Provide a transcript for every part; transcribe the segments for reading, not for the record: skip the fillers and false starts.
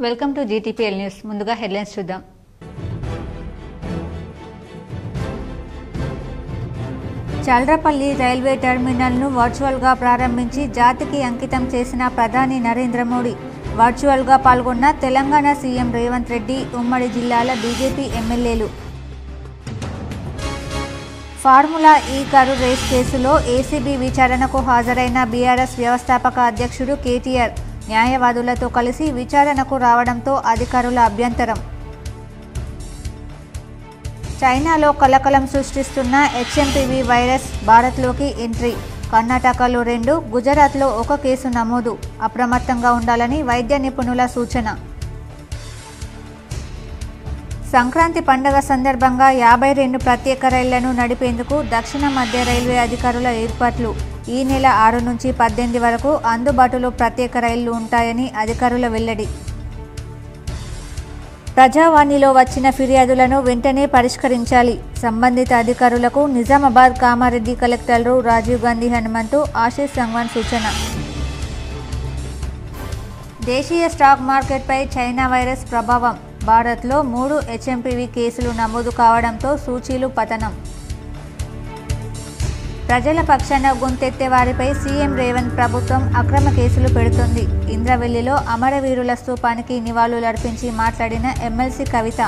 Welcome to GTPL news. ముందుగా headlines చూద్దాం. చల్రపల్లి railway టెర్మినల్ను వర్చువల్గా ప్రారంభించి జాతికి అంకితం చేసిన ప్రధాని నరేంద్ర మోడీ. వర్చువల్గా పాల్గొన్న తెలంగాణ సీఎం రేవంత్ రెడ్డి, ఉమ్మడి జిల్లాల బీజేపీ ఎమ్మెల్యేలు. ఫార్ములా ఈ కారు రేస్ కేసులో ఏసీబీ విచారణకు హాజరైన బీఆర్ఎస్ వ్యవస్థాపక అధ్యక్షుడు కేటీఆర్ న్యాయవాదులతో కలిసి విచారణకు రావడంతో అధికారుల అభ్యంతరం. చైనాలో కలకలం సృష్టిస్తున్న హెచ్ఎంపీవీ వైరస్ భారత్లోకి ఎంట్రీ. కర్ణాటకలో 2, గుజరాత్లో 1 కేసు నమోదు. అప్రమత్తంగా ఉండాలని వైద్య నిపుణుల సూచన. సంక్రాంతి పండుగ సందర్భంగా 52 ప్రత్యేక రైళ్లను నడిపేందుకు దక్షిణ మధ్య రైల్వే అధికారుల ఏర్పాట్లు. ఈ నెల 6 నుంచి 18 వరకు అందుబాటులో ప్రత్యేక రైళ్లు ఉంటాయని అధికారుల వెల్లడి. ప్రజావాణిలో వచ్చిన ఫిర్యాదులను వెంటనే పరిష్కరించాలి. సంబంధిత అధికారులకు నిజామాబాద్ కామారెడ్డి కలెక్టర్లు రాజీవ్ గాంధీ హనుమంతు, ఆశీష్ సంగ్వాన్ సూచన. దేశీయ స్టాక్ మార్కెట్పై చైనా వైరస్ ప్రభావం. భారత్లో 3 హెచ్ఎంపీవీ కేసులు నమోదు కావడంతో సూచీలు పతనం. ప్రజల పక్షాన గొంతెత్తే వారిపై సీఎం రేవంత్ ప్రభుత్వం అక్రమ కేసులు పెడుతోంది. ఇంద్రవెల్లిలో అమరవీరుల స్తూపానికి నివాళులర్పించి మాట్లాడిన ఎమ్మెల్సీ కవిత.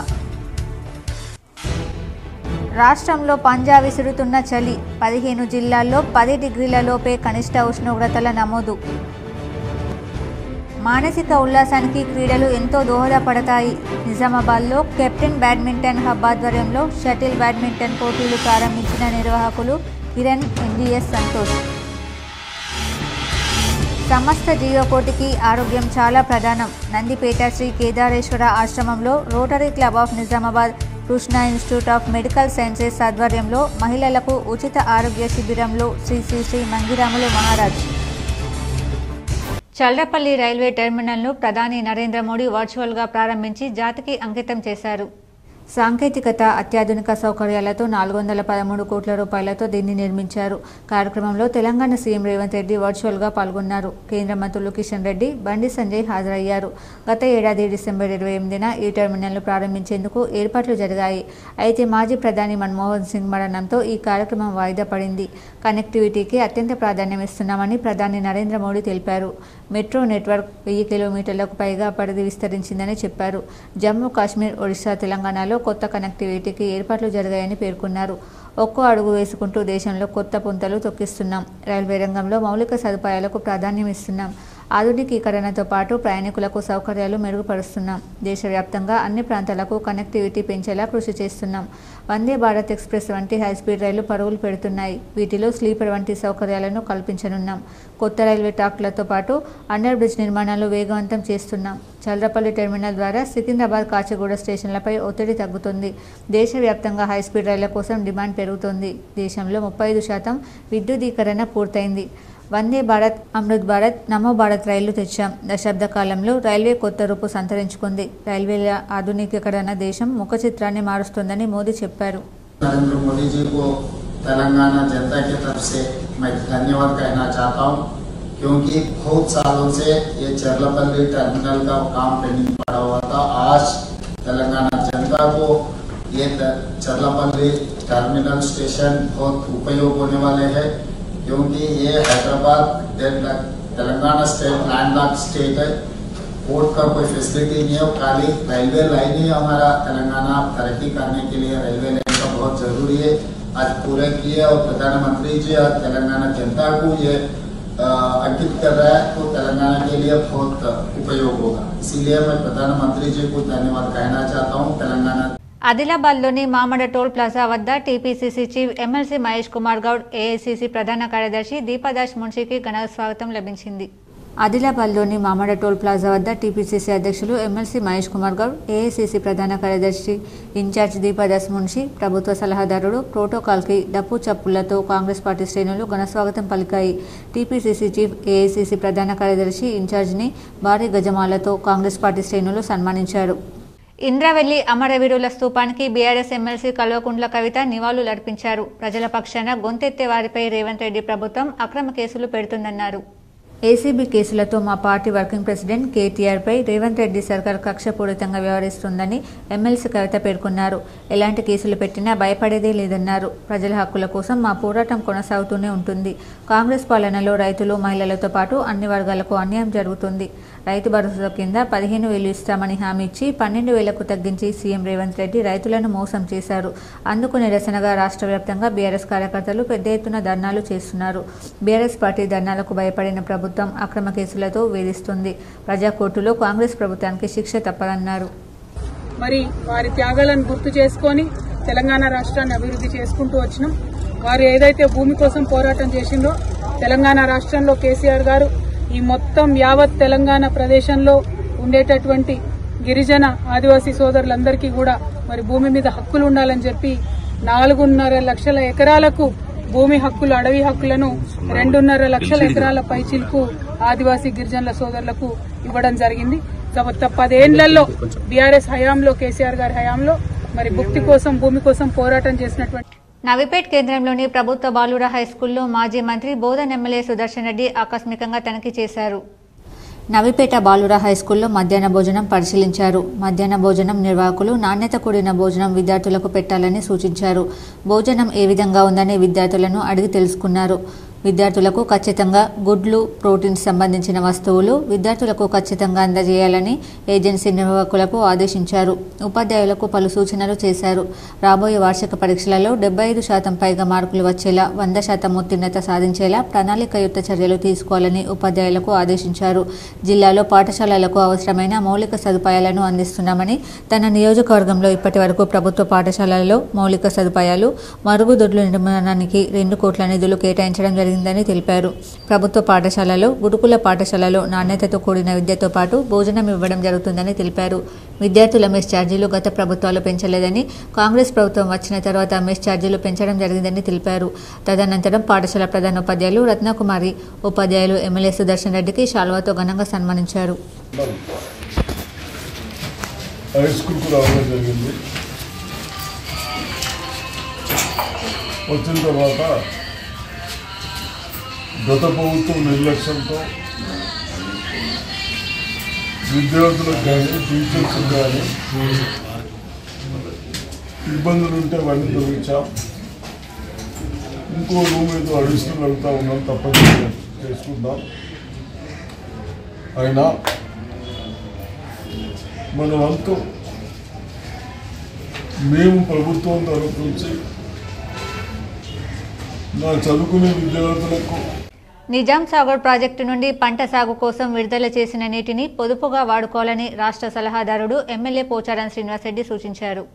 రాష్ట్రంలో పంజా విసురుతున్న చలి. 15 జిల్లాల్లో 10 డిగ్రీల లోపే కనిష్ట ఉష్ణోగ్రతల నమోదు. మానసిక ఉల్లాసానికి క్రీడలు ఎంతో దోహదపడతాయి. నిజామాబాద్లో కెప్టెన్ బ్యాడ్మింటన్ హబ్ ఆధ్వర్యంలో షటిల్ బ్యాడ్మింటన్ పోటీలు ప్రారంభించిన నిర్వాహకులు కిరణ్, ఎన్జీఎస్ సంతోష్. సమస్త జీవకోటికి ఆరోగ్యం చాలా ప్రధానం. నందిపేట శ్రీ కేదారేశ్వర ఆశ్రమంలో rotary club of Nizamabad, Krishna institute of medical sciences ఆధ్వర్యంలో మహిళలకు ఉచిత ఆరోగ్య శిబిరంలో శ్రీ శ్రీ శ్రీ మంగిరాములు మహారాజ్. చల్రపల్లి రైల్వే టెర్మినల్ను ప్రధాని నరేంద్ర మోడీ వర్చువల్గా ప్రారంభించి జాతికి అంకితం చేశారు. సాంకేతికత, అత్యాధునిక సౌకర్యాలతో 413 కోట్ల రూపాయలతో దీన్ని నిర్మించారు. కార్యక్రమంలో తెలంగాణ సీఎం రేవంత్ రెడ్డి వర్చువల్గా పాల్గొన్నారు. కేంద్ర మంత్రులు కిషన్ రెడ్డి, బండి సంజయ్ హాజరయ్యారు. గత ఏడాది డిసెంబర్ 28న ఈ టెర్మినల్ను ప్రారంభించేందుకు ఏర్పాట్లు జరిగాయి. అయితే మాజీ ప్రధాని మన్మోహన్ సింగ్ మరణంతో ఈ కార్యక్రమం వాయిదా పడింది. కనెక్టివిటీకి అత్యంత ప్రాధాన్యం ఇస్తున్నామని ప్రధాని నరేంద్ర మోడీ తెలిపారు. మెట్రో నెట్వర్క్ 1000 కిలోమీటర్లకు పైగా పరిధి విస్తరించిందని చెప్పారు. జమ్మూ కాశ్మీర్, ఒడిశా, తెలంగాణలో కొత్త కనెక్టివిటీకి ఏర్పాట్లు జరిగాయని పేర్కొన్నారు. ఒక్కో అడుగు వేసుకుంటూ దేశంలో కొత్త పుంతలు తొక్కిస్తున్నాం. రైల్వే రంగంలో మౌలిక సదుపాయాలకు ప్రాధాన్యం ఇస్తున్నాం. ఆధునికీకరణతో పాటు ప్రయాణికులకు సౌకర్యాలు మెరుగుపరుస్తున్నాం. దేశవ్యాప్తంగా అన్ని ప్రాంతాలకు కనెక్టివిటీ పెంచేలా కృషి చేస్తున్నాం. వందే భారత్ ఎక్స్ప్రెస్ వంటి హైస్పీడ్ రైళ్లు పరుగులు పెడుతున్నాయి. వీటిలో స్లీపర్ వంటి సౌకర్యాలను కల్పించనున్నాం. కొత్త రైల్వే ట్రాక్లతో పాటు అండర్ బ్రిడ్జ్ నిర్మాణాలు వేగవంతం చేస్తున్నాం. చల్రపల్లి టెర్మినల్ ద్వారా సికింద్రాబాద్, కాచిగూడ స్టేషన్లపై ఒత్తిడి తగ్గుతుంది. దేశవ్యాప్తంగా హైస్పీడ్ రైళ్ల కోసం డిమాండ్ పెరుగుతోంది. దేశంలో 35% విద్యుదీకరణ పూర్తయింది. వందే భారత్, అమృత్ భారత్, నమో భారత్ రైళ్లు తెచ్చాం. దశాబ్ద కాలంలో రైల్వే కొత్త రూపు సంతరించుకుంది. రైల్వేల ఆధునికీకరణ దేశం ముఖ చిత్రాన్ని మారుస్తుందని మోదీ చెప్పారు. नरेंद्र मोदी जी को तेलंगाना जनता की तरफ से मैं धन्यवाद कहना चाहता हूं, क्योंकि बहुत सालों से ये चर्लपल्ली टर्मिनल का काम पेंडिंग पड़ा हुआ था. आज तेलंगाना जनता को ये चर्लपल्ली टर्मिनल स्टेशन बहुत उपयोग होने वाले हैं, क्योंकि ये Hyderabad Telangana state landlocked state है. पोर्ट का कोई फैसिलिटी नहीं है. खाली रेलवे लाइन ही हमारा तेलंगाना तरक्की करने के लिए रेलवे लाइन का बहुत जरूरी है. आज पूरे किए और प्रधानमंत्री जी और तेलंगाना जनता को ये अंकित कर रहा है, तो तेलंगाना के लिए बहुत उपयोग होगा. इसीलिए मैं प्रधानमंत्री जी को धन्यवाद कहना चाहता हूँ. तेलंगाना ఆదిలాబాద్లోని మామడ టోల్ ప్లాజా వద్ద TPCC chief MLC Mahesh Kumar Goud, AICC ప్రధాన కార్యదర్శి దీపాదాస్ మున్షికి ఘన స్వాగతం లభించింది. ఆదిలాబాద్లోని మామడ టోల్ ప్లాజా వద్ద టీపీసీసీ అధ్యక్షులు ఎమ్మెల్సీ మహేష్ కుమార్ గౌడ్, ఏఐసీసీ ప్రధాన కార్యదర్శి ఇన్ఛార్జ్ దీపాదాస్ మున్షి, ప్రభుత్వ సలహాదారుడు ప్రోటోకాల్కి డప్పు చప్పులతో కాంగ్రెస్ పార్టీ శ్రేణులు ఘనస్వాగతం పలికాయి. టీపీసీసీ చీఫ్, ఏఐసీసీ ప్రధాన కార్యదర్శి ఇన్ఛార్జిని భారీ గజమాలతో కాంగ్రెస్ పార్టీ శ్రేణులు సన్మానించారు. ఇంద్రవెల్లి అమరవీరుల స్తూపానికి బీఆర్ఎస్ ఎమ్మెల్సీ కల్వకుంట్ల కవిత నివాళులర్పించారు. ప్రజల పక్షాన గొంతెత్తే వారిపై రేవంత్ రెడ్డి ప్రభుత్వం అక్రమ కేసులు పెడుతుందన్నారు. ఏసీబీ కేసులతో మా పార్టీ వర్కింగ్ ప్రెసిడెంట్ కేటీఆర్పై రేవంత్ రెడ్డి సర్కార్ కక్షపూరితంగా వ్యవహరిస్తుందని ఎమ్మెల్సీ కవిత పేర్కొన్నారు. ఎలాంటి కేసులు పెట్టినా భయపడేదే లేదన్నారు. ప్రజల హక్కుల కోసం మా పోరాటం కొనసాగుతూనే ఉంటుంది. కాంగ్రెస్ పాలనలో రైతులు, మహిళలతో పాటు అన్ని వర్గాలకు అన్యాయం జరుగుతుంది. రైతు భరోసా కింద 15,000 ఇస్తామని హామీ ఇచ్చి 12,000కు తగ్గించి సీఎం రేవంత్ రెడ్డి రైతులను మోసం చేశారు. అందుకు నిరసనగా రాష్ట్ర వ్యాప్తంగా బీఆర్ఎస్ కార్యకర్తలు పెద్ద ఎత్తున ధర్నాలు చేస్తున్నారు. బీఆర్ఎస్ పార్టీ ధర్నాలకు భయపడిన ప్రభుత్వం అక్రమ కేసులతో వేధిస్తుంది. ప్రజా కోర్టులో కాంగ్రెస్ ప్రభుత్వానికి శిక్ష తప్పదన్నారు. మరి వారి త్యాగాలను గుర్తు చేసుకొని తెలంగాణ రాష్ట్రాన్ని అభివృద్ధి చేసుకుంటూ వచ్చినాం. వారు ఏదైతే భూమి కోసం పోరాటం చేసిందో తెలంగాణ రాష్ట్రంలో కేసీఆర్ గారు ఈ మొత్తం యావత్ తెలంగాణ ప్రదేశంలో ఉండేటటువంటి గిరిజన ఆదివాసీ సోదరులందరికీ కూడా మరి భూమి మీద హక్కులు ఉండాలని చెప్పి 4.5 లక్షల ఎకరాలకు భూమి హక్కులు, అడవి హక్కులను 2.5 లక్షల ఎకరాల పైచిలకు ఆదివాసీ గిరిజనుల సోదరులకు ఇవ్వడం జరిగింది. గత 10 ఏళ్లలో బీఆర్ఎస్ హయాంలో, కేసీఆర్ గారి హయాంలో మరి భుక్తి కోసం, భూమి కోసం పోరాటం చేసినటువంటి నవీపేట్ కేంద్రంలోని ప్రభుత్వ బాలుర హైస్కూల్లో మాజీ మంత్రి బోధన్ ఎమ్మెల్యే సుదర్శన్ రెడ్డి ఆకస్మికంగా తనిఖీ చేశారు. నవీపేట బాలుర హైస్కూల్లో మధ్యాహ్న భోజనం పరిశీలించారు. మధ్యాహ్న భోజనం నిర్వాహకులు నాణ్యత కూడిన భోజనం విద్యార్థులకు పెట్టాలని సూచించారు. భోజనం ఏ విధంగా ఉందని విద్యార్థులను అడిగి తెలుసుకున్నారు. విద్యార్థులకు ఖచ్చితంగా గుడ్లు, ప్రోటీన్స్ సంబంధించిన వస్తువులు విద్యార్థులకు ఖచ్చితంగా అందజేయాలని ఏజెన్సీ నిర్వాహకులకు ఆదేశించారు. ఉపాధ్యాయులకు పలు సూచనలు చేశారు. రాబోయే వార్షిక పరీక్షలలో 75% పైగా మార్కులు వచ్చేలా, 100% ఉత్తీర్ణత సాధించేలా ప్రణాళికయుక్త చర్యలు తీసుకోవాలని ఉపాధ్యాయులకు ఆదేశించారు. జిల్లాలో పాఠశాలలకు అవసరమైన మౌలిక సదుపాయాలను అందిస్తున్నామని, తన నియోజకవర్గంలో ఇప్పటి వరకు ప్రభుత్వ పాఠశాలలలో మౌలిక సదుపాయాలు, మరుగుదొడ్ల నిర్మాణానికి 2 కోట్ల నిధులు కేటాయించడం జరిగిందని తెలిపారు. ప్రభుత్వ పాఠశాలలో, గురుకుల పాఠశాలలో నాణ్యతతో కూడిన విద్యతో పాటు భోజనం ఇవ్వడం జరుగుతుందని తెలిపారు. విద్యార్థుల మెస్ ఛార్జీలు గత ప్రభుత్వాలు పెంచలేదని, కాంగ్రెస్ ప్రభుత్వం వచ్చిన తర్వాత మెస్ ఛార్జీలు పెంచడం జరిగిందని తెలిపారు. తదనంతరం పాఠశాల ప్రధానోపాధ్యాయులు రత్నకుమారి, ఉపాధ్యాయులు ఎమ్మెల్యే సుదర్శన్ రెడ్డికి శాల్వాతో ఘనంగా సన్మానించారు. వచ్చిన తర్వాత గత ప్రభుత్వం నిర్లక్ష్యంతో విద్యార్థులకు కానీ, టీచర్స్కి కానీ ఇబ్బందులు ఉంటే అవన్నీ తొలగించాం. ఇంకో రూమ్ ఏదో అడిషనల్ వెళ్తా ఉన్నాం, తప్పనిసరిగా చేసుకుందాం. అయినా మన వంతు మేము ప్రభుత్వం తరఫు నుంచి నా చదువుకునే విద్యార్థులకు నిజాం సాగర్ ప్రాజెక్టు నుండి పంట సాగు కోసం విడుదల చేసిన నీటిని పొదుపుగా వాడుకోవాలని రాష్ట్ర సలహాదారుడు ఎమ్మెల్యే పోచారం శ్రీనివాసరెడ్డి సూచించారు.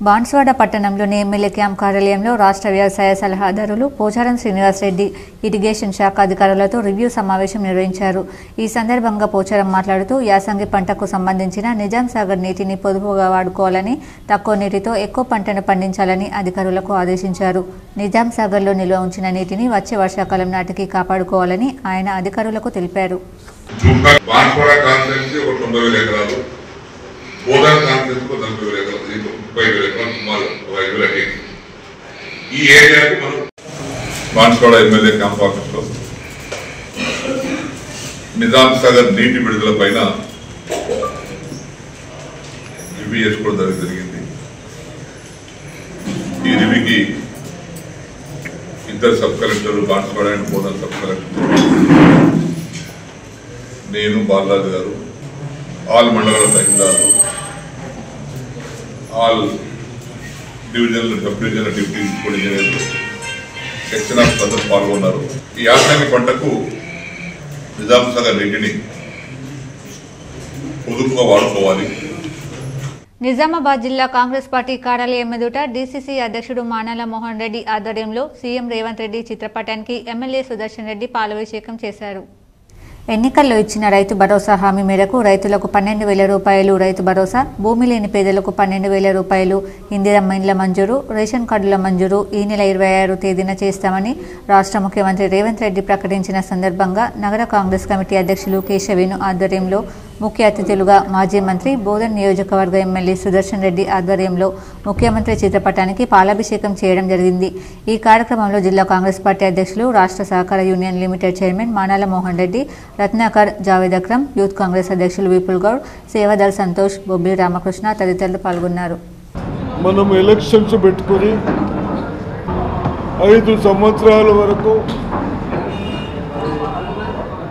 బాన్స్వాడ పట్టణంలోని ఎమ్మెల్యే క్యాంప్ కార్యాలయంలో రాష్ట్ర వ్యవసాయ సలహాదారులు పోచారం శ్రీనివాసరెడ్డి ఇరిగేషన్ శాఖ అధికారులతో రివ్యూ సమావేశం నిర్వహించారు. ఈ సందర్భంగా పోచారం మాట్లాడుతూ యాసంగి పంటకు సంబంధించిన నిజాం సాగర్ నీటిని పొదుపుగా వాడుకోవాలని, తక్కువ నీటితో ఎక్కువ పంటను పండించాలని అధికారులకు ఆదేశించారు. నిజాం సాగర్లో నిల్వ ఉంచిన నీటిని వచ్చే వర్షాకాలం నాటికి కాపాడుకోవాలని ఆయన అధికారులకు తెలిపారు. ఈ ఏరియాకు మనం బాన్స్వాడ ఎమ్మెల్యే క్యాంప్ ఆఫీస్లో నిజాం సాగర్ నీటి విడుదల పైన రివ్యూ చేసుకోవడం జరిగింది. ఈ రివ్యూకి 2 సబ్ కలెక్టర్లు, Banswada and Bodhan sub collector, నేను, బాలరాజు గారు, ఆల్ మండలాల తహసీల్దార్లు, all divisional, sub divisional deputy ఇంజనీర్లు, సెక్షన్ ఆఫ్ సదరు పాల్గొన్నారు. ఈ యాసంగి పంటకు నిజాం సాగర్ నీటిని పొదుపుగా వాడుకోవాలి. నిజామాబాద్ జిల్లా కాంగ్రెస్ పార్టీ కార్యాలయం ఎదుట డీసీసీ అధ్యక్షుడు మానాల మోహన్ రెడ్డి ఆధ్వర్యంలో సీఎం రేవంత్ రెడ్డి చిత్రపటానికి ఎమ్మెల్యే సుదర్శన్ రెడ్డి పాలాభిషేకం చేశారు. ఎన్నికల్లో ఇచ్చిన రైతు భరోసా హామీ మేరకు రైతులకు 12,000 రూపాయలు రైతు భరోసా, భూమి లేని పేదలకు 12,000 రూపాయలు, ఇందిరమ్మ ఇండ్ల మంజూరు, రేషన్ కార్డుల మంజూరు ఈ నెల 26వ తేదీన చేస్తామని రాష్ట్ర ముఖ్యమంత్రి రేవంత్ రెడ్డి ప్రకటించిన సందర్భంగా నగర కాంగ్రెస్ కమిటీ అధ్యక్షులు కేశవేణు ఆధ్వర్యంలో ముఖ్య అతిథులుగా మాజీ మంత్రి బోధన్ నియోజకవర్గ ఎమ్మెల్యే సుదర్శన్ రెడ్డి ఆధ్వర్యంలో ముఖ్యమంత్రి చిత్రపటానికి పాలాభిషేకం చేయడం జరిగింది. ఈ కార్యక్రమంలో జిల్లా కాంగ్రెస్ పార్టీ అధ్యక్షులు, రాష్ట్ర సహకార union limited chairman Manala Mohan Reddy, Ratnakar, Javed Akram, youth Congress అధ్యక్షులు విపుల్ గౌడ్, సేవాదల్ సంతోష్, బొబ్బి రామకృష్ణ తదితరులు పాల్గొన్నారు. మనం ఎలక్షన్స్ పెట్టుకుని 5 సంవత్సరాల వరకు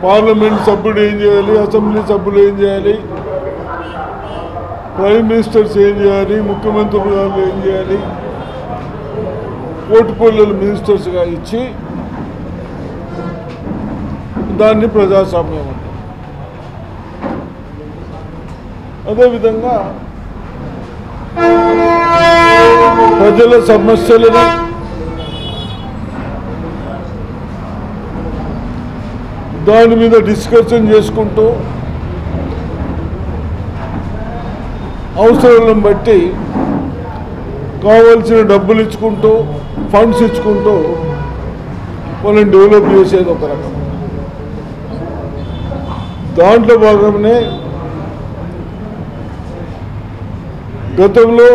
పార్లమెంట్ సభ్యుడు ఏం చేయాలి, అసెంబ్లీ సభ్యులు ఏం చేయాలి, ప్రైమ్ మినిస్టర్స్ ఏం చేయాలి, ముఖ్యమంత్రులు గారు ఏం చేయాలి, పోర్ట్ఫోలియోలు మినిస్టర్స్గా ఇచ్చి దాన్ని ప్రజాస్వామ్యం అంటారు. అదేవిధంగా ప్రజల సమస్యలను దాని మీద డిస్కషన్ చేసుకుంటూ అవసరాలను బట్టి కావాల్సిన డబ్బులు ఇచ్చుకుంటూ ఫండ్స్ ఇచ్చుకుంటూ వాళ్ళని డెవలప్ చేసేది ఒక రకం. దాంట్లో భాగంగానే గతంలో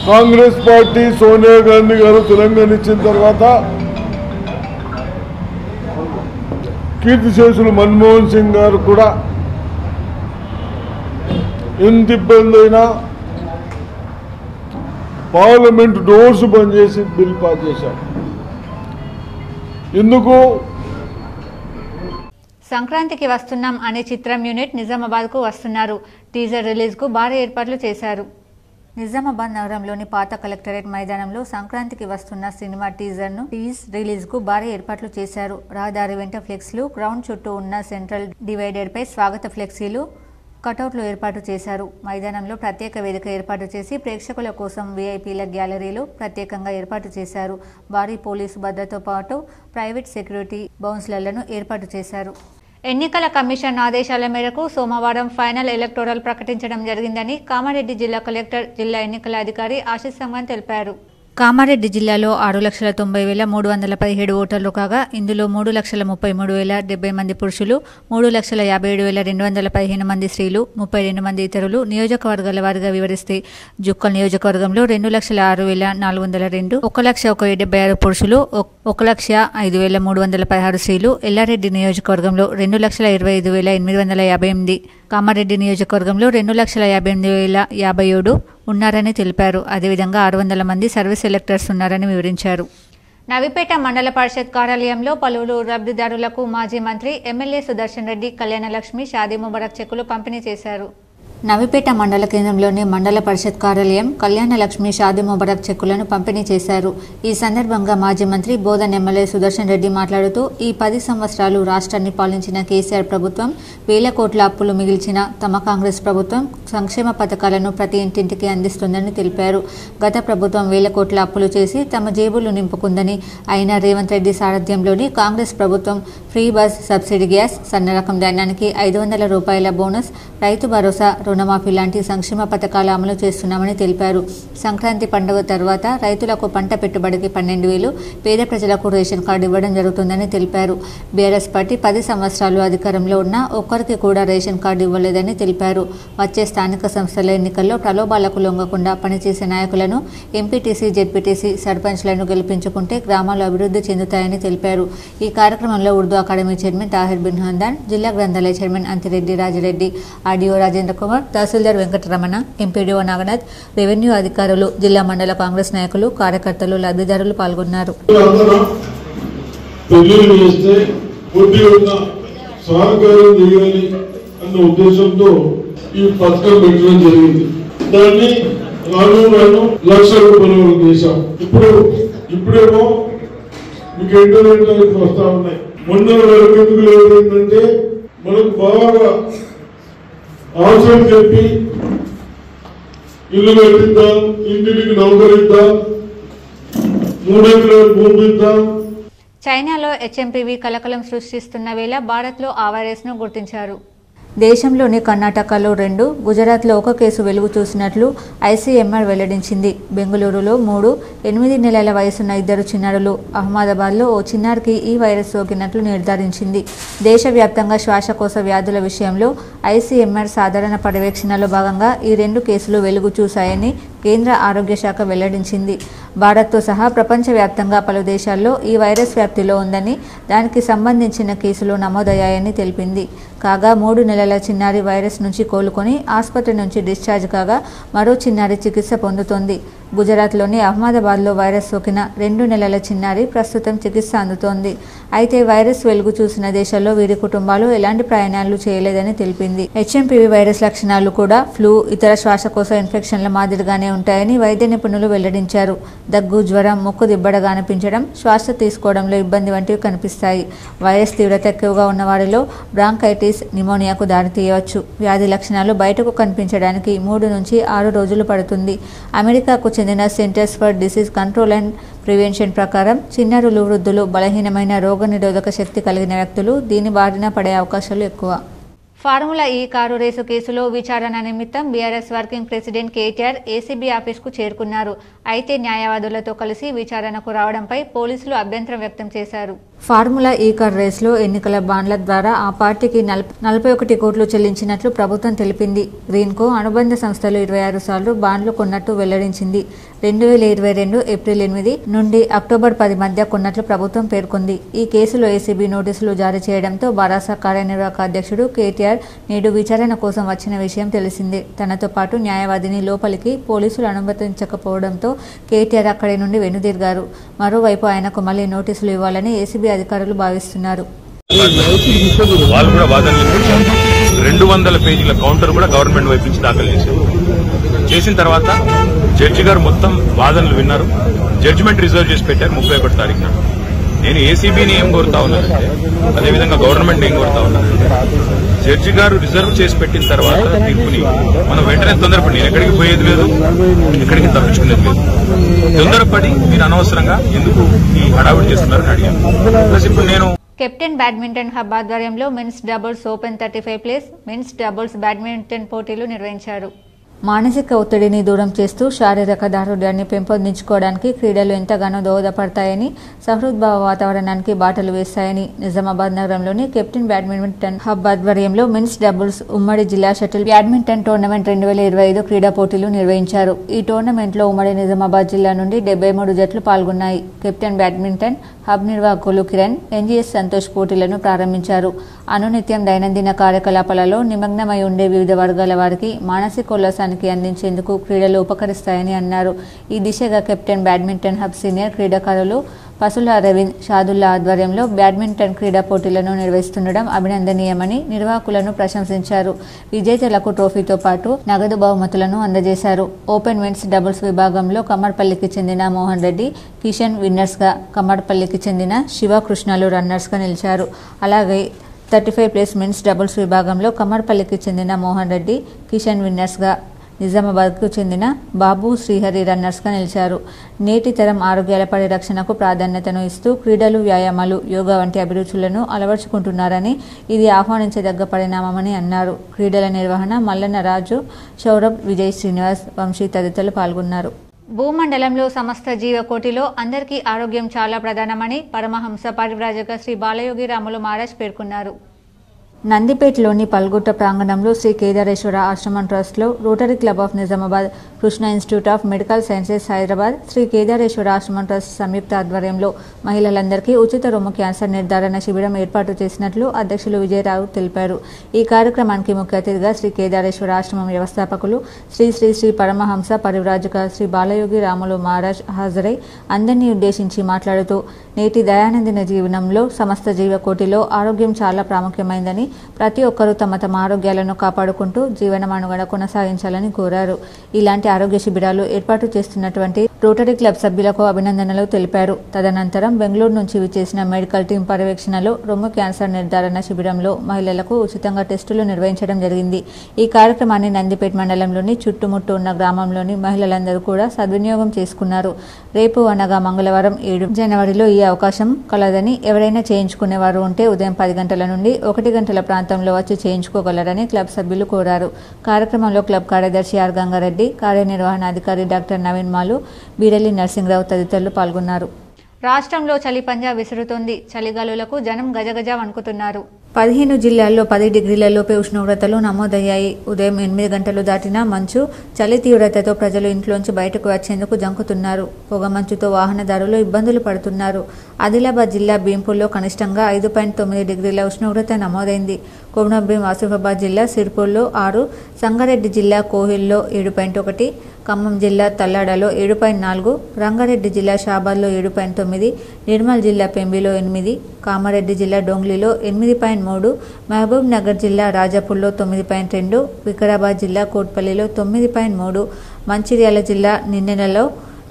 కాంగ్రెస్ పార్టీ సోనియా గాంధీ గారు తెలంగాణ ఇచ్చిన తర్వాత కీర్తిశేషులు మన్మోహన్ సింగ్ గారు కూడా ఎంత ఇబ్బంది అయినా పార్లమెంట్ డోర్స్ బంద్ చేసి బిల్ పాస్ చేశారు. ఎందుకు? సంక్రాంతికి వస్తున్నాం అనే చిత్రం యూనిట్ నిజామాబాద్కు వస్తున్నారు. టీజర్ రిలీజ్కు భారీ ఏర్పాట్లు చేశారు. నిజామాబాద్ నగరంలోని పాత కలెక్టరేట్ మైదానంలో సంక్రాంతికి వస్తున్న సినిమా టీజ్ రిలీజ్కు భారీ ఏర్పాట్లు చేశారు. రహదారి వెంట ఫ్లెక్స్లు, గ్రౌండ్ చుట్టూ ఉన్న సెంట్రల్ డివైడర్పై స్వాగత ఫ్లెక్సీలు, కటౌట్లు ఏర్పాటు చేశారు. మైదానంలో ప్రత్యేక వేదిక ఏర్పాటు చేసి ప్రేక్షకుల కోసం వీఐపీల గ్యాలరీలు ప్రత్యేకంగా ఏర్పాటు చేశారు. భారీ పోలీసు భద్రతతో పాటు ప్రైవేట్ సెక్యూరిటీ బౌన్సర్లను ఏర్పాటు చేశారు. ఎన్నికల కమిషన్ ఆదేశాల మేరకు సోమవారం ఫైనల్ ఎలక్టోరల్ ప్రకటించడం జరిగిందని కామారెడ్డి జిల్లా కలెక్టర్, జిల్లా ఎన్నికల అధికారి ఆశీష్ సంగన్ తెలిపారు. కామారెడ్డి జిల్లాలో 6,90,317 ఓటర్లు కాగా ఇందులో 3,33,070 మంది పురుషులు, 3,57,215 మంది స్త్రీలు, 32 మంది ఇతరులు. నియోజకవర్గాల వారీగా వివరిస్తే జుక్కల్ నియోజకవర్గంలో 2,06,402, 1,01,76 పురుషులు, 1,05,316 స్త్రీలు. ఎల్లారెడ్డి నియోజకవర్గంలో 2,25,858, కామారెడ్డి నియోజకవర్గంలో 2,58,057 ఉన్నారని తెలిపారు. అదేవిధంగా 600 మంది సర్వీస్ ఎలక్టర్స్ ఉన్నారని వివరించారు. నవిపేట మండల పరిషత్ కార్యాలయంలో పలువురు లబ్ధిదారులకు మాజీ మంత్రి, ఎమ్మెల్యే సుదర్శన్ రెడ్డి కళ్యాణలక్ష్మి, షాదీ ముబారక్ చెక్కులు పంపిణీ చేశారు. నవిపేట మండల కేంద్రంలోని మండల పరిషత్ కార్యాలయం కళ్యాణలక్ష్మి, షాదీ ముబారక్ చెక్కులను పంపిణీ చేశారు. ఈ సందర్భంగా మాజీ మంత్రి బోధన్ ఎమ్మెల్యే సుదర్శన్ రెడ్డి మాట్లాడుతూ ఈ 10 సంవత్సరాలు రాష్ట్రాన్ని పాలించిన కేసీఆర్ ప్రభుత్వం వేల కోట్ల అప్పులు మిగిల్చిన తమ కాంగ్రెస్ ప్రభుత్వం సంక్షేమ పథకాలను ప్రతి ఇంటింటికి అందిస్తుందని తెలిపారు. గత ప్రభుత్వం వేల కోట్ల అప్పులు చేసి తమ జేబులు నింపుకుందని, అయినా రేవంత్ రెడ్డి సారథ్యంలోని కాంగ్రెస్ ప్రభుత్వం ఫ్రీ బస్, సబ్సిడీ గ్యాస్, సన్న రకం ధాన్యానికి 500 రూపాయల బోనస్, రైతు భరోసా, రుణమాఫీ లాంటి సంక్షేమ పథకాలు అమలు చేస్తున్నామని తెలిపారు. సంక్రాంతి పండుగ తర్వాత రైతులకు పంట పెట్టుబడికి 12,000, పేద ప్రజలకు రేషన్ కార్డు ఇవ్వడం జరుగుతుందని తెలిపారు. బీఆర్ఎస్ పార్టీ 10 సంవత్సరాలు అధికారంలో ఉన్నా ఒక్కరికి కూడా రేషన్ కార్డు ఇవ్వలేదని తెలిపారు. వచ్చే స్థానిక సంస్థల ఎన్నికల్లో ప్రలోభాలకు లొంగకుండా పనిచేసే నాయకులను, ఎంపీటీసీ, జెడ్పీటీసీ, సర్పంచ్లను గెలిపించుకుంటే గ్రామాలు అభివృద్ధి చెందుతాయని తెలిపారు. ఈ కార్యక్రమంలో ఉర్దూ అకాడమీ చైర్మన్ తాహిర్ బిన్ హందాన్, జిల్లా గ్రంథాలయ chairman Anthireddy Rajireddy, RDO Rajendra Kumar, tahsildar Venkataramana, MPDO Naganath, revenue అధికారులు, జిల్లా మండల కాంగ్రెస్ నాయకులు, కార్యకర్తలు, లబ్ధిదారులు పాల్గొన్నారు. ఉద్దేశంతో ఈ పథకం పెట్టడం జరిగింది. దాన్ని రాను లక్షల రూపాయలు చేశాం. ఇప్పుడేమో మీకు ఏంటంటే వస్తా ఉన్నాయి. మొన్న వరకు ఎందుకు లేదంటే మనకు బాగా అవసరం చెప్పి ఇల్లు కట్టిద్దాం, ఇంటికి నౌకరిద్దాం, 3 ఎకరాలు భూమి ఇద్దాం. చైనాలో హెచ్ఎంపీవీ కలకలం సృష్టిస్తున్న వేళ భారత్లో ఆ వైరస్ను గుర్తించారు. దేశంలోని కర్ణాటకలో 2, గుజరాత్లో 1 కేసు వెలుగు చూసినట్లు ఐసీఎంఆర్ వెల్లడించింది. బెంగళూరులో 3, 8 నెలల వయసున్న 2 చిన్నారులు, అహ్మదాబాద్లో ఓ చిన్నారికి ఈ వైరస్ సోకినట్లు నిర్ధారించింది. దేశవ్యాప్తంగా శ్వాసకోశ వ్యాధుల విషయంలో ఐసీఎంఆర్ సాధారణ పర్యవేక్షణలో భాగంగా ఈ 2 కేసులు వెలుగు చూశాయని కేంద్ర ఆరోగ్య శాఖ వెల్లడించింది. భారత్తో సహా ప్రపంచవ్యాప్తంగా పలు దేశాల్లో ఈ వైరస్ వ్యాప్తిలో ఉందని, దానికి సంబంధించిన కేసులు నమోదయ్యాయని తెలిపింది. కాగా 3 నెలల చిన్నారి వైరస్ నుంచి కోలుకొని ఆసుపత్రి నుంచి డిశ్చార్జ్ కాగా మరో చిన్నారి చికిత్స పొందుతోంది. గుజరాత్లోని అహ్మదాబాద్లో వైరస్ సోకిన 2 నెలల చిన్నారి ప్రస్తుతం చికిత్స అందుతోంది. అయితే వైరస్ వెలుగు చూసిన దేశాల్లో వీరి కుటుంబాలు ఎలాంటి ప్రయాణాలు చేయలేదని తెలిపింది. హెచ్ఎంపీవీ వైరస్ లక్షణాలు కూడా ఫ్లూ, ఇతర శ్వాసకోశ ఇన్ఫెక్షన్ల మాదిరిగానే ఉంటాయని వైద్య నిపుణులు వెల్లడించారు. దగ్గు, జ్వరం, ముక్కు దిబ్బడగా అనిపించడం, శ్వాస తీసుకోవడంలో ఇబ్బంది వంటివి కనిపిస్తాయి. వైరస్ తీవ్రత ఎక్కువగా ఉన్న వారిలో బ్రాంకైటిస్, నిమోనియాకు దారితీయవచ్చు. వ్యాధి లక్షణాలు బయటకు కనిపించడానికి 3 నుంచి 6 రోజులు పడుతుంది. అమెరికాకు చెందిన centres for disease control and prevention ప్రకారం చిన్నారులు, వృద్ధులు, బలహీనమైన రోగనిరోధక శక్తి కలిగిన వ్యక్తులు దీని బారిన పడే అవకాశాలు ఎక్కువ. ఫార్ములా ఈ కారు రేసు కేసులో విచారణ నిమిత్తం BRS working president KTR ACB ఆఫీస్కు చేరుకున్నారు. అయితే న్యాయవాదులతో కలిసి విచారణకు రావడంపై పోలీసులు అభ్యంతరం వ్యక్తం చేశారు. ఫార్ములా ఈ కార్ రేసులో ఎన్నికల బాండ్ల ద్వారా ఆ పార్టీకి 41 కోట్లు చెల్లించినట్లు ప్రభుత్వం తెలిపింది. గ్రీన్కో అనుబంధ సంస్థలు 26 సార్లు బాండ్లు కొన్నట్టు వెల్లడించింది. 2022 ఏప్రిల్ 8 నుండి అక్టోబర్ 10 మధ్య కొన్నట్లు ప్రభుత్వం పేర్కొంది. ఈ కేసులో ఏసీబీ నోటీసులు జారీ చేయడంతో బారాస కార్యనిర్వాహక అధ్యక్షుడు కేటీఆర్ నేడు విచారణ కోసం వచ్చిన విషయం తెలిసిందే. తనతో పాటు న్యాయవాదిని లోపలికి పోలీసులు అనుమతించకపోవడంతో కేటీఆర్ అక్కడి నుండి వెనుదిరిగారు. మరోవైపు ఆయనకు మళ్లీ నోటీసులు ఇవ్వాలని ఏసీబీ అధికారులు భావిస్తున్నారు. వాళ్ళు కూడా వాదనలు 200 పేజీల కౌంటర్ కూడా గవర్నమెంట్ వైపు నుంచి దాఖలు చేశారు. చేసిన తర్వాత జడ్జి గారు మొత్తం వాదనలు విన్నారు. జడ్జిమెంట్ రిజర్వ్ చేసి పెట్టారు 31 తారీఖు నాడు. నేను ఏసీబీని ఏం కోరుతా ఉన్నానంటే, అదేవిధంగా గవర్నమెంట్ ఏం కోరుతా ఉన్నానంటే, జడ్జి గారు రిజర్వ్ చేసి పెట్టిన తర్వాత తీర్పుని మనం వెంటనే తొందరపడి, నేను ఎక్కడికి పోయేది లేదు, ఎక్కడికి తప్పించుకునేది లేదు, తొందరపడి మీరు అనవసరంగా ఎందుకు ఈ హడావుడి చేస్తున్నారని అడిగాను. ప్లస్ ఇప్పుడు నేను కెప్టెన్ బ్యాడ్మింటన్ హబ్ ఆధ్వర్యంలో men's doubles open 35+ men's doubles badminton పోటీలు నిర్వహించారు. మానసిక ఒత్తిడిని దూరం చేస్తూ శారీరక దారుఢ్యాన్ని పెంపొందించుకోవడానికి క్రీడలు ఎంతగానో దోహదపడతాయని, సహృద్భావ వాతావరణానికి బాటలు వేస్తాయని నిజామాబాద్ నగరంలోని కెప్టెన్ బ్యాడ్మింటన్ హబ్ ఆధ్వర్యంలో మెన్స్ డబుల్స్ ఉమ్మడి జిల్లా షటిల్ బ్యాడ్మింటన్ టోర్నమెంట్ 2025 క్రీడా పోటీలు నిర్వహించారు. ఈ టోర్నమెంట్లో ఉమ్మడి నిజామాబాద్ జిల్లా నుండి 73 జట్లు పాల్గొన్నాయి. కెప్టెన్ బ్యాడ్మింటన్ హబ్ నిర్వాహకులు కిరణ్, ఎన్జీఎస్ సంతోష్ పోటీలను ప్రారంభించారు. అనునిత్యం దైనందిన కార్యకలాపాలలో నిమగ్నమై ఉండే వివిధ వర్గాల వారికి మానసికోల్లాసానికి అందించేందుకు క్రీడలు ఉపకరిస్తాయని అన్నారు. ఈ దిశగా కెప్టెన్ బ్యాడ్మింటన్ హబ్ సీనియర్ క్రీడాకారులు పసుల అరవింద్, షాదుల్లా ఆధ్వర్యంలో బ్యాడ్మింటన్ క్రీడా పోటీలను నిర్వహిస్తుండడం అభినందనీయమని నిర్వాహకులను ప్రశంసించారు. విజేతలకు ట్రోఫీతో పాటు నగదు బహుమతులను అందజేశారు. ఓపెన్ మెన్స్ డబుల్స్ విభాగంలో కమ్మర్పల్లికి చెందిన మోహన్ రెడ్డి, కిషన్ విన్నర్స్గా, కమ్మర్పల్లికి చెందిన శివకృష్ణలు రన్నర్స్గా నిలిచారు. అలాగే 35+ మెన్స్ డబుల్స్ విభాగంలో కమ్మర్పల్లికి చెందిన మోహన్ రెడ్డి, కిషన్ విన్నర్స్గా, నిజామాబాద్కు చెందిన బాబు, శ్రీహరి రన్నర్స్గా నిలిచారు. నేటి తరం ఆరోగ్యాల పరిరక్షణకు ప్రాధాన్యతను ఇస్తూ క్రీడలు, వ్యాయామాలు, యోగా వంటి అభిరుచులను అలవర్చుకుంటున్నారని, ఇది ఆహ్వానించదగ్గ పరిణామమని అన్నారు. క్రీడల నిర్వహణ మల్లన్న రాజు, సౌరభ్, విజయ్ శ్రీనివాస్, వంశీ తదితరులు పాల్గొన్నారు. భూమండలంలో సమస్త జీవకోటిలో అందరికీ ఆరోగ్యం చాలా ప్రధానమని పరమహంస పరివ్రాజక శ్రీ బాలయోగి రాములు మహారాజ్ పేర్కొన్నారు. నందిపేటలోని పల్గుట్ట ప్రాంగణంలో శ్రీ కేదారేశ్వర ఆశ్రమం ట్రస్ట్లో rotary club of Nizamabad, Krishna institute of medical sciences Hyderabad, Shri Kedareshwara Ashramam trust సంయుక్త ఆధ్వర్యంలో మహిళలందరికీ ఉచిత రొమ్ము క్యాన్సర్ నిర్ధారణ శిబిరం ఏర్పాటు చేసినట్లు అధ్యక్షులు విజయరావు తెలిపారు. ఈ కార్యక్రమానికి ముఖ్య అతిథిగా శ్రీ కేదారేశ్వర ఆశ్రమం వ్యవస్థాపకులు శ్రీ శ్రీ శ్రీ పరమహంస పరివ్రాజక శ్రీ బాలయోగి రాములు మహారాజ్ హాజరై అందరినీ ఉద్దేశించి మాట్లాడుతూ, నేటి దయానందిన జీవనంలో సమస్త జీవకోటిలో ఆరోగ్యం చాలా ప్రాముఖ్యమైందని, ప్రతి ఒక్కరూ తమ తమ ఆరోగ్యాలను కాపాడుకుంటూ జీవన మనుగడ కొనసాగించాలని కోరారు. ఇలాంటి ఆరోగ్య శిబిరాలు ఏర్పాటు చేస్తున్నటువంటి రోటరీ క్లబ్ సభ్యులకు అభినందనలు తెలిపారు. తదనంతరం బెంగళూరు నుంచి విచ్చేసిన మెడికల్ టీం పర్యవేక్షణలో రొమ్ము క్యాన్సర్ నిర్ధారణ శిబిరంలో మహిళలకు ఉచితంగా టెస్టులు నిర్వహించడం జరిగింది. ఈ కార్యక్రమాన్ని నందిపేట మండలంలోని చుట్టుముట్టు ఉన్న గ్రామంలోని మహిళలందరూ కూడా సద్వినియోగం చేసుకున్నారు. రేపు అనగా మంగళవారం 7 జనవరిలో ఈ అవకాశం కలదని, ఎవరైనా చేయించుకునేవారు ఉంటే ఉదయం 10 గంటల నుండి 1 గంటల చుట్టుపక్కల ప్రాంతంలో వచ్చి చేయించుకోగలరని క్లబ్ సభ్యులు కోరారు. కార్యక్రమంలో క్లబ్ కార్యదర్శి ఆర్ గంగారెడ్డి, కార్యనిర్వహణాధికారి డాక్టర్ నవీన్ మాలు, బీరెల్లి నరసింహరావు తదితరులు పాల్గొన్నారు. రాష్ట్రంలో చలి పంజా విసురుతోంది. చలిగాలులకు జనం గజగజ వణుకుతున్నారు. 15 జిల్లాల్లో 10 డిగ్రీల లోపే ఉష్ణోగ్రతలు నమోదయ్యాయి. ఉదయం 8 గంటలు దాటినా మంచు, చలి తీవ్రతతో ప్రజలు ఇంట్లోంచి బయటకు వచ్చేందుకు జంకుతున్నారు. పొగమంచుతో వాహనదారులు ఇబ్బందులు పడుతున్నారు. ఆదిలాబాద్ జిల్లా భీంపూర్లో కనిష్టంగా 5.9 డిగ్రీల ఉష్ణోగ్రత నమోదైంది. కొమరంభీం ఆసిఫాబాద్ జిల్లా సిర్పూర్లో 6, సంగారెడ్డి జిల్లా కోహిల్లో 7.1, ఖమ్మం జిల్లా తల్లాడలో 7.4, రంగారెడ్డి జిల్లా షాబాద్లో 7.9, నిర్మల్ జిల్లా పెంబిలో 8, కామారెడ్డి జిల్లా డోంగ్లీలో 8.3, మహబూబ్ నగర్ జిల్లా రాజాపూర్లో 9.2, వికారాబాద్ జిల్లా కోట్పల్లిలో 9.3, మంచిర్యాల జిల్లా నిన్నెలలో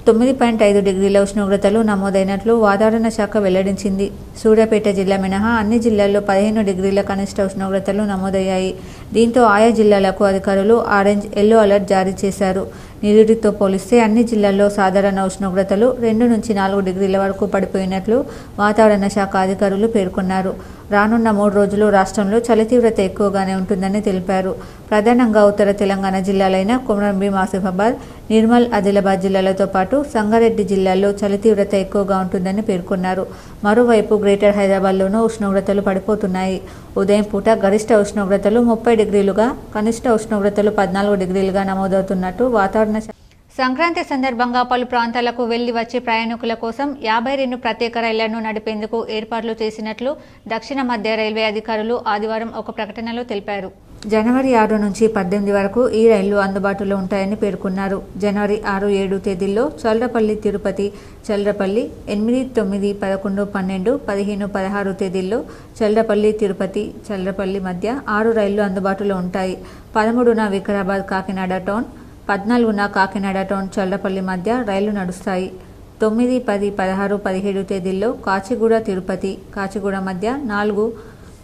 9.5 డిగ్రీల ఉష్ణోగ్రతలు నమోదైనట్లు వాతావరణ శాఖ వెల్లడించింది. సూర్యాపేట జిల్లా మినహా అన్ని జిల్లాల్లో 15 డిగ్రీల కనిష్ట ఉష్ణోగ్రతలు నమోదయ్యాయి. దీంతో ఆయా జిల్లాలకు అధికారులు ఆరెంజ్, ఎల్లో అలర్ట్ జారీ చేశారు. నిరుడితో పోలిస్తే అన్ని జిల్లాల్లో సాధారణ ఉష్ణోగ్రతలు 2 నుంచి 4 డిగ్రీల వరకు పడిపోయినట్లు వాతావరణ శాఖ అధికారులు పేర్కొన్నారు. రానున్న 3 రోజులు రాష్ట్రంలో చలి తీవ్రత ఎక్కువగానే ఉంటుందని తెలిపారు. ప్రధానంగా ఉత్తర తెలంగాణ జిల్లాలైన కొమరంభీం ఆసిఫాబాద్, నిర్మల్, ఆదిలాబాద్ జిల్లాలతో పాటు సంగారెడ్డి జిల్లాల్లో చలి తీవ్రత ఎక్కువగా ఉంటుందని పేర్కొన్నారు. మరోవైపు గ్రేటర్ హైదరాబాద్లోనూ ఉష్ణోగ్రతలు పడిపోతున్నాయి. ఉదయం పూట గరిష్ట ఉష్ణోగ్రతలు 30 డిగ్రీలుగా, కనిష్ట ఉష్ణోగ్రతలు 14 డిగ్రీలుగా నమోదవుతున్నట్టు వాతావరణ సంక్రాంతి సందర్భంగా పలు ప్రాంతాలకు వెళ్లి వచ్చే ప్రయాణికుల కోసం 52 ప్రత్యేక రైళ్లను నడిపేందుకు ఏర్పాట్లు చేసినట్లు దక్షిణ మధ్య రైల్వే అధికారులు ఆదివారం ఒక ప్రకటనలో తెలిపారు. జనవరి 6 నుంచి 18 వరకు ఈ రైళ్లు అందుబాటులో ఉంటాయని పేర్కొన్నారు. జనవరి 6, 7 తేదీల్లో చల్రపల్లి తిరుపతి, చల్రపల్లి, 8, 9, 11, 12, 15, 16 తేదీల్లో చల్రపల్లి తిరుపతి, చల్రపల్లి మధ్య 6 రైళ్లు అందుబాటులో ఉంటాయి. 13న వికారాబాద్ కాకినాడ టౌన్, 14న కాకినాడ టౌన్ చల్రపల్లి మధ్య రైళ్లు నడుస్తాయి. 9, 10, 16, 17 తేదీల్లో కాచిగూడ తిరుపతి, కాచిగూడ మధ్య 4,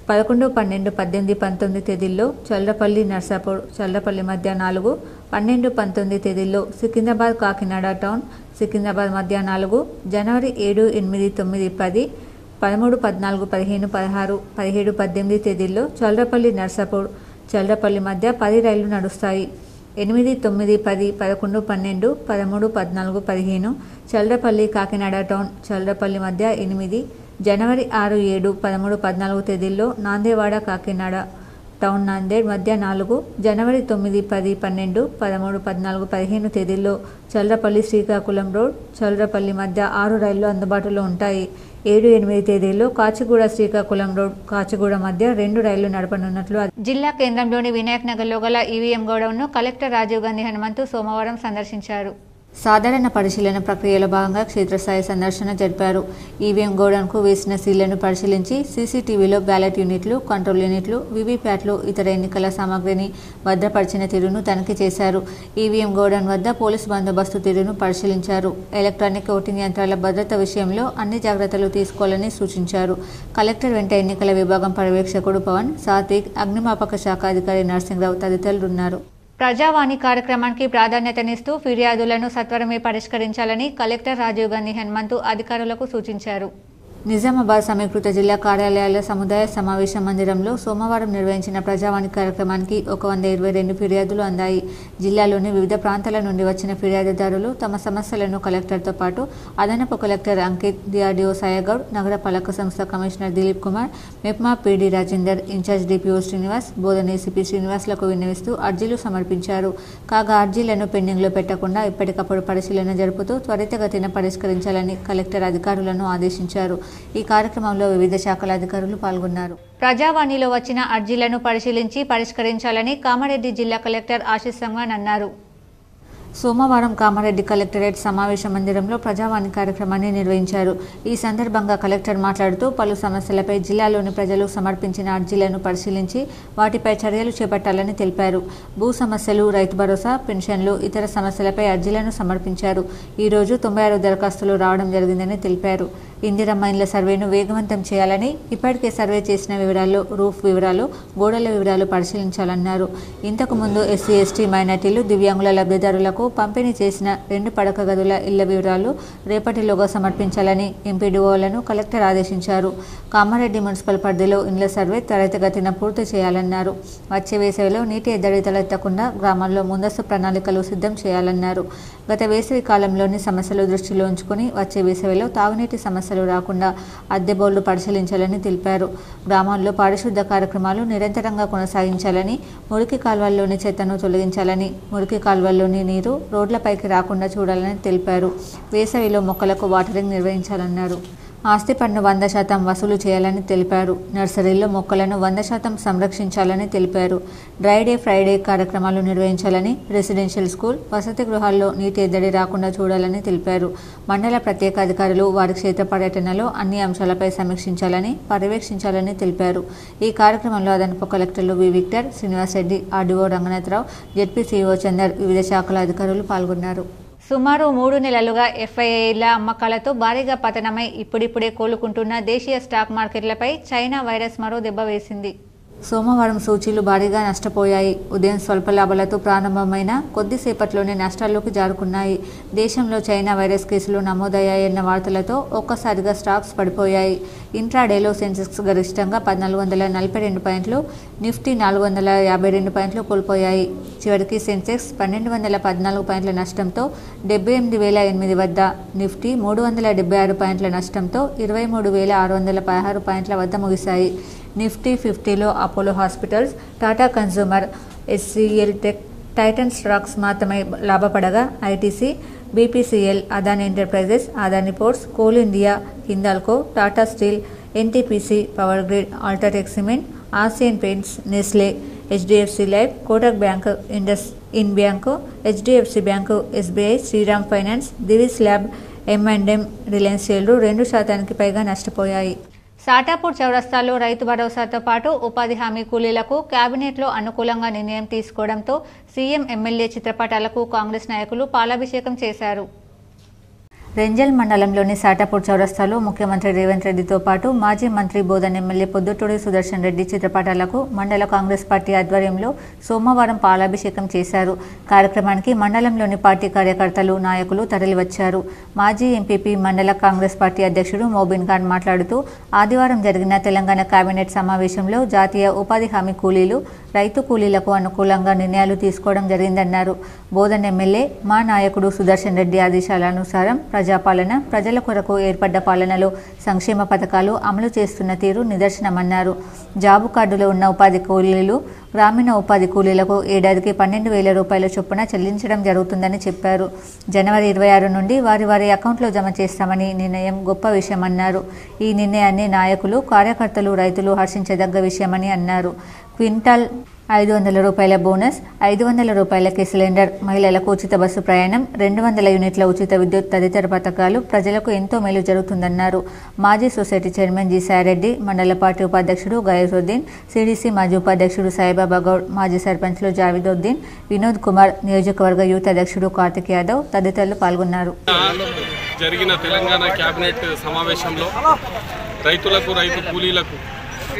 11, 12, 18, 19 తేదీల్లో చల్రపల్లి నర్సాపూర్, చల్రపల్లి మధ్య 4, 12, 19 తేదీల్లో సికింద్రాబాద్ కాకినాడ టౌన్, సికింద్రాబాద్ మధ్య 4, జనవరి 7, 8, 9, 10, 13, 14, 15, 16, 17, 18 తేదీల్లో చల్రపల్లి నర్సాపూర్, చల్రపల్లి మధ్య 10 రైళ్లు నడుస్తాయి. 8, 9, 10, 11, 12, 13, 14, 15 చల్రపల్లి కాకినాడ టౌన్, చల్రపల్లి మధ్య 8, జనవరి 6, 7, 13, 14 తేదీల్లో నాందేవాడ కాకినాడ టౌన్, నాందేడ్ మధ్య 4, జనవరి 9, 10, 12, 13, 14, 15 తేదీల్లో చల్రపల్లి శ్రీకాకుళం రోడ్, చల్రపల్లి మధ్య 6 రైళ్లు అందుబాటులో ఉంటాయి. 7, 8 తేదీల్లో కాచిగూడ శ్రీకాకుళం రోడ్, కాచిగూడ మధ్య 2 రైళ్లు నడపనున్నట్లు జిల్లా కేంద్రంలోని వినాయక్ నగర్లో గల ఈవీఎం గోడౌన్ను కలెక్టర్ రాజీవ్ గాంధీ హనుమంతు సోమవారం సందర్శించారు. సాధారణ పరిశీలన ప్రక్రియలో భాగంగా క్షేత్రస్థాయి సందర్శన జరిపారు. ఈవీఎం గోడౌన్కు వేసిన సీళ్లను పరిశీలించి సీసీటీవీలో బ్యాలెట్ యూనిట్లు, కంట్రోల్ యూనిట్లు, వీవీప్యాట్లు, ఇతర ఎన్నికల సామాగ్రిని భద్రపరిచిన తీరును తనిఖీ చేశారు. ఈవీఎం గోడౌన్ వద్ద పోలీసు బందోబస్తు తీరును పరిశీలించారు. ఎలక్ట్రానిక్ ఓటింగ్ యంత్రాల భద్రత విషయంలో అన్ని జాగ్రత్తలు తీసుకోవాలని సూచించారు. కలెక్టర్ వెంట ఎన్నికల విభాగం పర్యవేక్షకుడు పవన్, సాత్విక్, అగ్నిమాపక శాఖ అధికారి నరసింహరావు తదితరులున్నారు. ప్రజావాణి కార్యక్రమానికి ప్రాధాన్యతనిస్తూ ఫిర్యాదులను సత్వరమే పరిష్కరించాలని కలెక్టర్ రాజీవ్ గాంధీ హనుమంతు అధికారులకు సూచించారు. నిజామాబాద్ సమీకృత జిల్లా కార్యాలయాల సముదాయ సమావేశ మందిరంలో సోమవారం నిర్వహించిన ప్రజావాణి కార్యక్రమానికి 122 ఫిర్యాదులు అందాయి. జిల్లాలోని వివిధ ప్రాంతాల నుండి వచ్చిన ఫిర్యాదుదారులు తమ సమస్యలను కలెక్టర్తో పాటు అదనపు కలెక్టర్ అంకిత్, డిఆర్డీఓ సాయగౌడ్, నగర పాలక సంస్థ commissioner Dilip Kumar, MEPMA PD Rajender, in charge DPO Srinivas, Bodhan ACP శ్రీనివాస్లకు విన్నవిస్తూ అర్జీలు సమర్పించారు. కాగా అర్జీలను పెండింగ్లో పెట్టకుండా ఎప్పటికప్పుడు పరిశీలన జరుపుతూ త్వరితగతిన పరిష్కరించాలని కలెక్టర్ అధికారులను ఆదేశించారు. ఈ కార్యక్రమంలో వివిధ శాఖల అధికారులు పాల్గొన్నారు. ప్రజావాణిలో వచ్చిన అర్జీలను పరిశీలించి పరిష్కరించాలని కామారెడ్డి జిల్లా కలెక్టర్ ఆశీష్ సంగ్వాన్ అన్నారు. సోమవారం కామారెడ్డి కలెక్టరేట్ సమావేశ మందిరంలో ప్రజావాణి కార్యక్రమాన్ని నిర్వహించారు. ఈ సందర్భంగా కలెక్టర్ మాట్లాడుతూ పలు సమస్యలపై జిల్లాలోని ప్రజలు సమర్పించిన అర్జీలను పరిశీలించి వాటిపై చర్యలు చేపట్టాలని తెలిపారు. భూ సమస్యలు, రైతు భరోసా, పెన్షన్లు, ఇతర సమస్యలపై అర్జీలను సమర్పించారు. ఈ రోజు 96 దరఖాస్తులు రావడం జరిగిందని తెలిపారు. ఇందిరమ్మ ఇండ్ల సర్వేను వేగవంతం చేయాలని, ఇప్పటికే సర్వే చేసిన వివరాలు, రూఫ్ వివరాలు, గోడల వివరాలు పరిశీలించాలన్నారు. ఇంతకు ముందు ఎస్సీ, ఎస్టీ, మైనార్టీలు, దివ్యాంగుల లబ్ధిదారులకు లబ్ధిదారులకు పంపిణీ చేసిన 2 పడక గదుల ఇళ్ల వివరాలు రేపటిలోగా సమర్పించాలని ఎంపీడీఓలను కలెక్టర్ ఆదేశించారు. కామారెడ్డి మున్సిపల్ పరిధిలో ఇండ్ల సర్వే త్వరితగతిన పూర్తి చేయాలన్నారు. వచ్చే వేసవిలో నీటి ఎద్దడి తలెత్తకుండా గ్రామాల్లో ముందస్తు ప్రణాళికలు సిద్ధం చేయాలన్నారు. గత వేసవి కాలంలోని సమస్యలు దృష్టిలో ఉంచుకుని వచ్చే వేసవిలో తాగునీటి సమస్యలు రాకుండా అద్దె బోర్డు పరిశీలించాలని తెలిపారు. గ్రామాల్లో పారిశుద్ధ కార్యక్రమాలు నిరంతరంగా కొనసాగించాలని, మురికి కాల్వల్లోని చెత్తను తొలగించాలని, మురికి కాల్వల్లోని నీరు రోడ్లపైకి రాకుండా చూడాలని తెలిపారు. వేసవిలో మొక్కలకు వాటరింగ్ నిర్వహించాలన్నారు. ఆస్తి పన్ను 100% వసూలు చేయాలని తెలిపారు. నర్సరీల్లో మొక్కలను 100% సంరక్షించాలని తెలిపారు. డ్రై డే ఫ్రైడే కార్యక్రమాలు నిర్వహించాలని, రెసిడెన్షియల్ స్కూల్, వసతి గృహాల్లో నీటి ఎద్దడి రాకుండా చూడాలని తెలిపారు. మండల ప్రత్యేక అధికారులు వారి క్షేత్ర పర్యటనలో అన్ని అంశాలపై సమీక్షించాలని, పర్యవేక్షించాలని తెలిపారు. ఈ కార్యక్రమంలో అదనపు కలెక్టర్లు V. Victor, Srinivas Reddy, RDO Ranganatharao, ZPCO Chandar, వివిధ శాఖల అధికారులు పాల్గొన్నారు. సుమారు 3 నెలలుగా ఎఫ్ఐఐల అమ్మకాలతో భారీగా పతనమై ఇప్పుడిప్పుడే కోలుకుంటున్న దేశీయ స్టాక్ మార్కెట్లపై చైనా వైరస్ మరో దెబ్బ వేసింది. సోమవారం సూచీలు భారీగా నష్టపోయాయి. ఉదయం స్వల్ప లాభాలతో ప్రారంభమైన కొద్దిసేపట్లోనే నష్టాల్లోకి జారుకున్నాయి. దేశంలో చైనా వైరస్ కేసులు నమోదయ్యాయన్న వార్తలతో ఒక్కసారిగా స్టాక్స్ పడిపోయాయి. ఇంట్రాడేలో సెన్సెక్స్ గరిష్టంగా 1442 పాయింట్లు, నిఫ్టీ 452 పాయింట్లు కోల్పోయాయి. చివరికి సెన్సెక్స్ 1214 పాయింట్ల నష్టంతో 78,008 వద్ద, నిఫ్టీ 376 పాయింట్ల నష్టంతో 23,616 పాయింట్ల వద్ద ముగిశాయి. నిఫ్టీ 50లో Apollo hospitals, Tata consumer, HCL tech, Titan stocks మాత్రమే లాభపడగా ITC, BPCL, Adani enterprises, Adani ports, coal India, Hindalco, Tata steel, NTPC, power grid, UltraTech cement, Asian paints, Nestle, HDFC life, Kotak bank, IndusInd bank, HDFC bank, SBI, Shriram finance, Divis lab, M&M, Reliance షేర్లు 2% పైగా నష్టపోయాయి. సాటాపూర్ చౌరస్తాలో రైతు భరోసాతో పాటు ఉపాధి హామీ కూలీలకు కేబినెట్లో అనుకూలంగా నిర్ణయం తీసుకోవడంతో సీఎం, ఎమ్మెల్యే చిత్రపటాలకు కాంగ్రెస్ నాయకులు పాలాభిషేకం చేశారు. రెంజల్ మండలంలోని సాటాపూర్ చౌరస్తాలో ముఖ్యమంత్రి రేవంత్ రెడ్డితో పాటు మాజీ మంత్రి బోధన్ ఎమ్మెల్యే పొద్దుటూరి సుదర్శన్ రెడ్డి చిత్రపటాలకు మండల కాంగ్రెస్ పార్టీ ఆధ్వర్యంలో సోమవారం పాలాభిషేకం చేశారు. కార్యక్రమానికి మండలంలోని పార్టీ కార్యకర్తలు, నాయకులు తరలివచ్చారు. మాజీ ఎంపీపీ, మండల కాంగ్రెస్ పార్టీ అధ్యక్షుడు మోబిన్ ఖాన్ మాట్లాడుతూ ఆదివారం జరిగిన తెలంగాణ కేబినెట్ సమావేశంలో జాతీయ ఉపాధి హామీ కూలీలు, రైతు కూలీలకు అనుకూలంగా నిర్ణయాలు తీసుకోవడం జరిగిందన్నారు. బోధన్ ఎమ్మెల్యే, మా నాయకుడు సుదర్శన్ రెడ్డి ఆదేశాల అనుసారం ప్రజాపాలన, ప్రజల కొరకు ఏర్పడ్డ పాలనలో సంక్షేమ పథకాలు అమలు చేస్తున్న తీరు నిదర్శనమన్నారు. జాబు కార్డులో ఉన్న ఉపాధి కూలీలు, గ్రామీణ ఉపాధి కూలీలకు ఏడాదికి 12,000 రూపాయల చొప్పున చెల్లించడం జరుగుతుందని చెప్పారు. జనవరి 26 నుండి వారి వారి అకౌంట్లో జమ చేస్తామని నిర్ణయం గొప్ప విషయమన్నారు. ఈ నిర్ణయాన్ని నాయకులు, కార్యకర్తలు, రైతులు హర్షించదగ్గ విషయమని అన్నారు. క్వింటాల్ 500 రూపాయల బోనస్, 500 రూపాయలకి సిలిండర్, మహిళలకు ఉచిత బస్సు ప్రయాణం, 200 యూనిట్ల ఉచిత విద్యుత్ తదితర పథకాలు ప్రజలకు ఎంతో మేలు జరుగుతుందన్నారు. మాజీ సొసైటీ చైర్మన్ జి. సాయిరెడ్డి, మండల పార్టీ ఉపాధ్యక్షుడు గయసుద్దీన్, సిడిసి మాజీ ఉపాధ్యక్షుడు సాయిబాబా గౌడ్, మాజీ సర్పంచ్లు జావిదుద్దీన్, వినోద్ కుమార్, నియోజకవర్గ యూత్ అధ్యక్షుడు కార్తిక్ యాదవ్ తదితరులు పాల్గొన్నారు. జరిగిన తెలంగాణ కేబినెట్ సమావేశంలో రైతులకు, రైతు కూలీలకు,